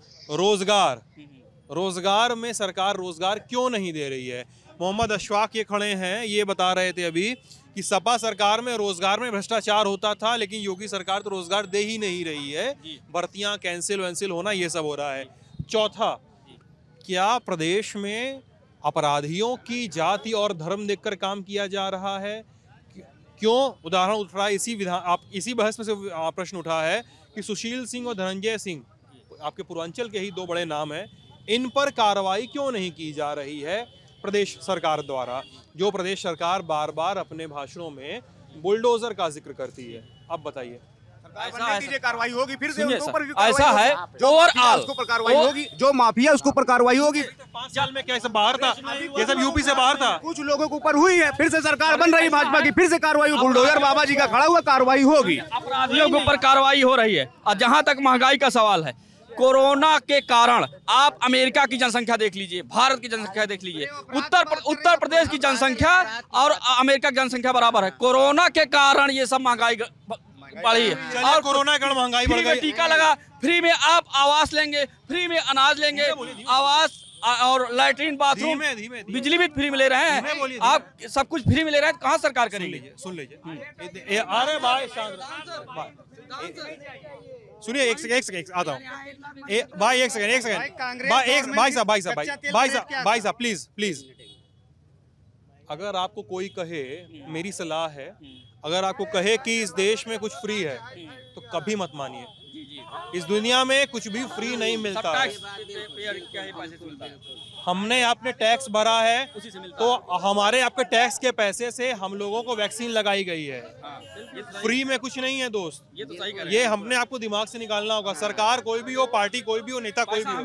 रोजगार में सरकार रोजगार क्यों नहीं दे रही है। मोहम्मद अशफाक ये खड़े हैं, ये बता रहे थे अभी कि सपा सरकार में रोजगार में भ्रष्टाचार होता था, लेकिन योगी सरकार तो रोजगार दे ही नहीं रही है, भर्तियां कैंसिल वैंसिल होना ये सब हो रहा है। चौथा, क्या प्रदेश में अपराधियों की जाति और धर्म देखकर काम किया जा रहा है? क्यों? उदाहरण उठ रहा है इसी बहस में से प्रश्न उठा है कि सुशील सिंह और धनंजय सिंह, आपके पूर्वांचल के ही दो बड़े नाम हैं, इन पर कार्रवाई क्यों नहीं की जा रही है प्रदेश सरकार द्वारा, जो प्रदेश सरकार बार बार अपने भाषणों में बुलडोजर का जिक्र करती है। अब बताइए।
कार्रवाई होगी, फिर से
सुनिए
उनके ऊपर
सर,
भी कार्रवाई
ऐसा
होगी।
है
जो
ओवरऑल
उसके ऊपर कार्रवाई होगी, जो माफिया उसके ऊपर कार्रवाई होगी।
5 साल में क्या ये सब बाहर था? ये सब यूपी से बाहर था।
कुछ लोगों के ऊपर हुई है, फिर से सरकार बन रही भाजपा की, फिर से कार्रवाई, बुलडोजर बाबा जी का खड़ा हुआ, कार्रवाई होगी।
अपराधियों के ऊपर कार्रवाई हो रही है। और जहां तक महंगाई का सवाल है, कोरोना के कारण आप अमेरिका की जनसंख्या देख लीजिए, भारत की जनसंख्या देख लीजिए, उत्तर प्रदेश की जनसंख्या और अमेरिका की जनसंख्या बराबर है। कोरोना के कारण ये सब महंगाई बढ़ी है और
कोरोना के कारण महंगाई बढ़ गई।
टीका लगा, फ्री में आप आवास लेंगे, फ्री में अनाज लेंगे, आवास और लैट्रिन बाथरूम, बिजली भी फ्री में ले रहे हैं, आप सब कुछ फ्री में ले रहे हैं, कहाँ सरकार करेंगे?
सुन लीजिए। अरे भाई सुनिए, एक सेकंड आता हूँ भाई, एक सेकंड भाई साहब प्लीज। अगर आपको कोई कहे, मेरी सलाह है, अगर आपको कहे कि इस देश में कुछ फ्री है तो कभी मत मानिए। इस दुनिया में कुछ भी फ्री नहीं मिलता है। हमने आपने टैक्स भरा है, तो हमारे आपके टैक्स के पैसे से हम लोगों को वैक्सीन लगाई गई है। फ्री में कुछ नहीं है दोस्त, ये हमने आपको दिमाग से निकालना होगा। सरकार कोई भी हो, पार्टी कोई भी हो, नेता कोई भी हो,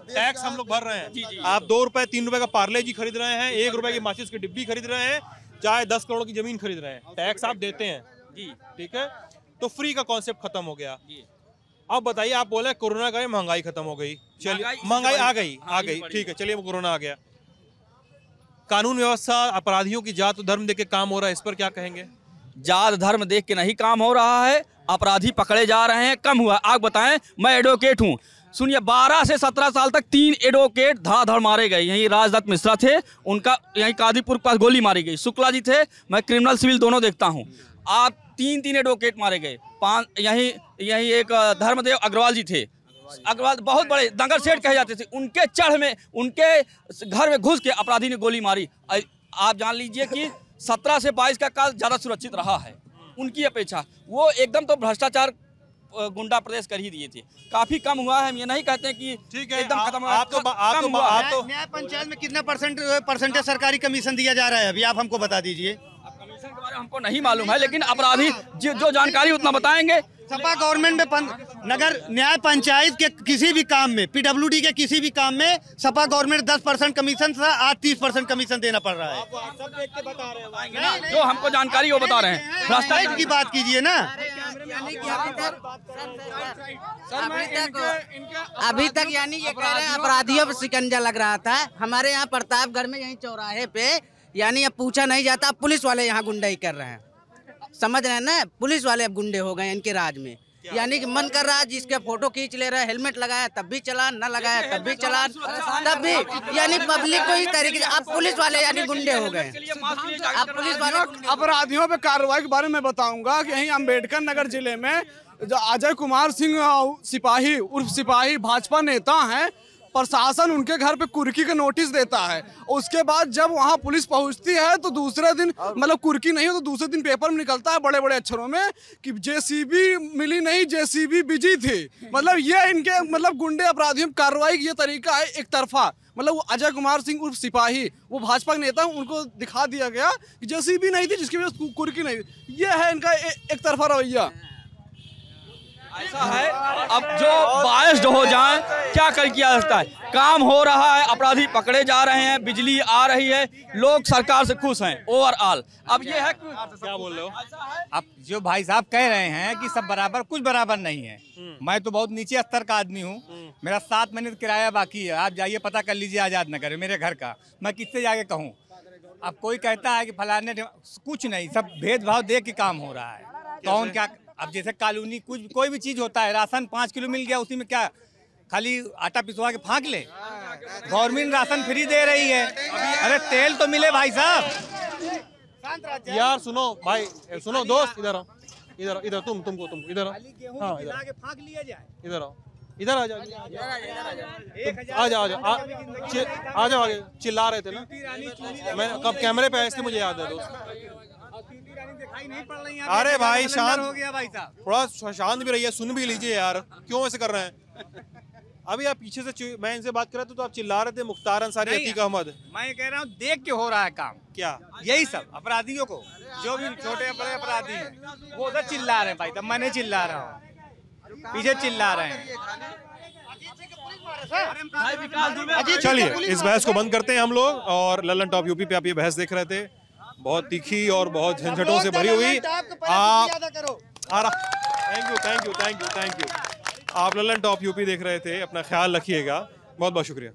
टैक्स हम लोग भर रहे हैं। आप 2 रुपए 3 रुपए का पार्ले जी खरीद रहे हैं, 1 रुपए की माचिस की डिब्बी खरीद रहे हैं, चाहे 10 करोड़ की जमीन खरीद रहे हैं, टैक्स आप देते हैं, ठीक है? तो फ्री का कॉन्सेप्ट खत्म हो गया। अब बताइए, आप बोले कोरोना का महंगाई खत्म हो गई, चलिए महंगाई आ गई, ठीक है, चलिए वो कोरोना आ गया। कानून व्यवस्था, अपराधियों की जात धर्म देख के काम हो रहा है, इस पर क्या कहेंगे?
जात धर्म देख के नहीं काम हो रहा है, अपराधी पकड़े जा रहे हैं, कम हुआ। आप बताएं, मैं एडवोकेट हूँ, सुनिए 12 से 17 साल तक 3 एडवोकेट धड़ाधड़ मारे गए। यहीं राजदत्त मिश्रा थे, उनका यहीं कादीपुर के पास गोली मारी गई। शुक्ला जी थे, मैं क्रिमिनल सिविल दोनों देखता हूँ। आप 3 एडवोकेट मारे गए। यहीं एक धर्मदेव अग्रवाल जी थे, अग्रवाल बहुत बड़े दंगल सेठ कहे जाते थे, उनके चढ़ में, उनके घर में घुस के अपराधी ने गोली मारी। आप जान लीजिए कि 17 से 22 का काल ज़्यादा सुरक्षित रहा है उनकी अपेक्षा। वो एकदम तो भ्रष्टाचार गुंडा प्रदेश कर ही दिए थे, काफी कम हुआ है। हम ये नहीं कहते कि ठीक है एकदम खत्म हुआ।
आप न्याय पंचायत में कितना परसेंटेज सरकारी कमीशन दिया जा रहा है अभी, आप हमको बता दीजिए।
कमीशन के बारे में हमको नहीं मालूम है, लेकिन अपराधी जो जानकारी उतना बताएंगे।
सपा गवर्नमेंट में नगर न्याय पंचायत के किसी भी काम में, पीडब्ल्यूडी के किसी भी काम में सपा गवर्नमेंट 10% कमीशन था, आज 30% कमीशन देना पड़ रहा है।
सब देख के बता रहे हैं, जो हमको जानकारी वो बता रहे हैं।
भ्रष्टाचार की बात कीजिए ना।
अभी तक यानी ये कह रहे हैं अपराधियों पर शिकंजा लग रहा था। हमारे यहाँ प्रतापगढ़ में यहीं चौराहे पे यानी अब पूछा नहीं जाता, पुलिस वाले यहाँ गुंडाई कर रहे हैं, समझ रहे हैं ना? पुलिस वाले अब गुंडे हो गए इनके राज में। यानी कि मन कर रहा है जिसके फोटो खींच ले रहा है, हेलमेट लगाया तब भी चलान, न लगाया तब भी चलान, तब भी यानी पब्लिक को इस तरीके से। अब पुलिस वाले यानी गुंडे हो गए। अब पुलिस वाले
अपराधियों पे कार्रवाई के बारे में बताऊंगा कि यहीं अम्बेडकर नगर जिले में जो अजय कुमार सिंह सिपाही उर्फ सिपाही भाजपा नेता हैं, प्रशासन उनके घर पे कुर्की का नोटिस देता है। उसके बाद जब वहाँ पुलिस पहुँचती है तो दूसरे दिन, मतलब कुर्की नहीं हो तो दूसरे दिन पेपर में निकलता है बड़े बड़े अक्षरों में कि जेसीबी मिली नहीं, जेसीबी बिजी थी। मतलब ये इनके मतलब गुंडे अपराधियों की कार्रवाई की ये तरीका है एक तरफा। मतलब वो अजय कुमार सिंह उर्फ सिपाही, वो भाजपा के नेता, उनको दिखा दिया गया कि जेसीबी नहीं थी जिसकी वजह से कुर्की नहीं थी। ये है इनका एक तरफा रवैया।
ऐसा है, अब जो बायस्ड हो जाए क्या कर किया जाता है? काम हो रहा है, अपराधी पकड़े जा रहे हैं, बिजली आ रही है, लोग सरकार से खुश हैं ओवरऑल। अब ये है
क्या बोल रहे हो
अब जो भाई साहब कह रहे हैं कि सब बराबर, कुछ बराबर नहीं है। मैं तो बहुत नीचे स्तर का आदमी हूँ, मेरा 7 महीने किराया बाकी है। आप जाइए पता कर लीजिए आजाद नगर मेरे घर का, मैं किससे जाके कहूँ? अब कोई कहता है कि फलाने, कुछ नहीं, सब भेदभाव देख के काम हो रहा है। कौन क्या, अब जैसे कॉलोनी कुछ कोई भी चीज़ होता है, राशन 5 किलो मिल गया, उसी में क्या खाली आटा पिसवा के फाँक ले। गवर्नमेंट राशन फ्री दे रही है, अरे तेल तो मिले भाई साहब।
यार सुनो भाई, सुनो दोस्त, इधर आओ, इधर इधर तुमको इधर आओ, हाँ इधर
फाँक लिया जाए।
इधर आओ, इधर आ जाओ, आ जाओ आ जाओ आगे। चिल्ला रहे थे ना, मैं कब कैमरे पे आए इसलिए मुझे याद है दोस्त। अरे भाई शांत
हो गया भाई साहब,
थोड़ा शांत भी रहिए, सुन भी लीजिए यार, क्यों ऐसे कर रहे हैं? अभी आप पीछे से मैं इनसे बात कर रहा था तो आप चिल्ला रहे थे मुख्तार अंसारी, अतीक अहमद।
मैं कह रहा हूँ देख के हो रहा है काम।
क्या
यही सब अपराधियों को, जो भी छोटे बड़े अपराधी हैं वो उधर चिल्ला रहे हैं भाई साहब, मैं नहीं चिल्ला रहा हूँ, पीछे चिल्ला रहे हैं।
चलिए इस बहस को बंद करते हैं हम लोग, और लल्लन टॉप यूपी पे आप ये बहस देख रहे थे, बहुत तीखी और बहुत झंझटों से भरी हुई। Thank you. आप लल्लन टॉप यूपी देख रहे थे, अपना ख्याल रखिएगा, बहुत बहुत शुक्रिया।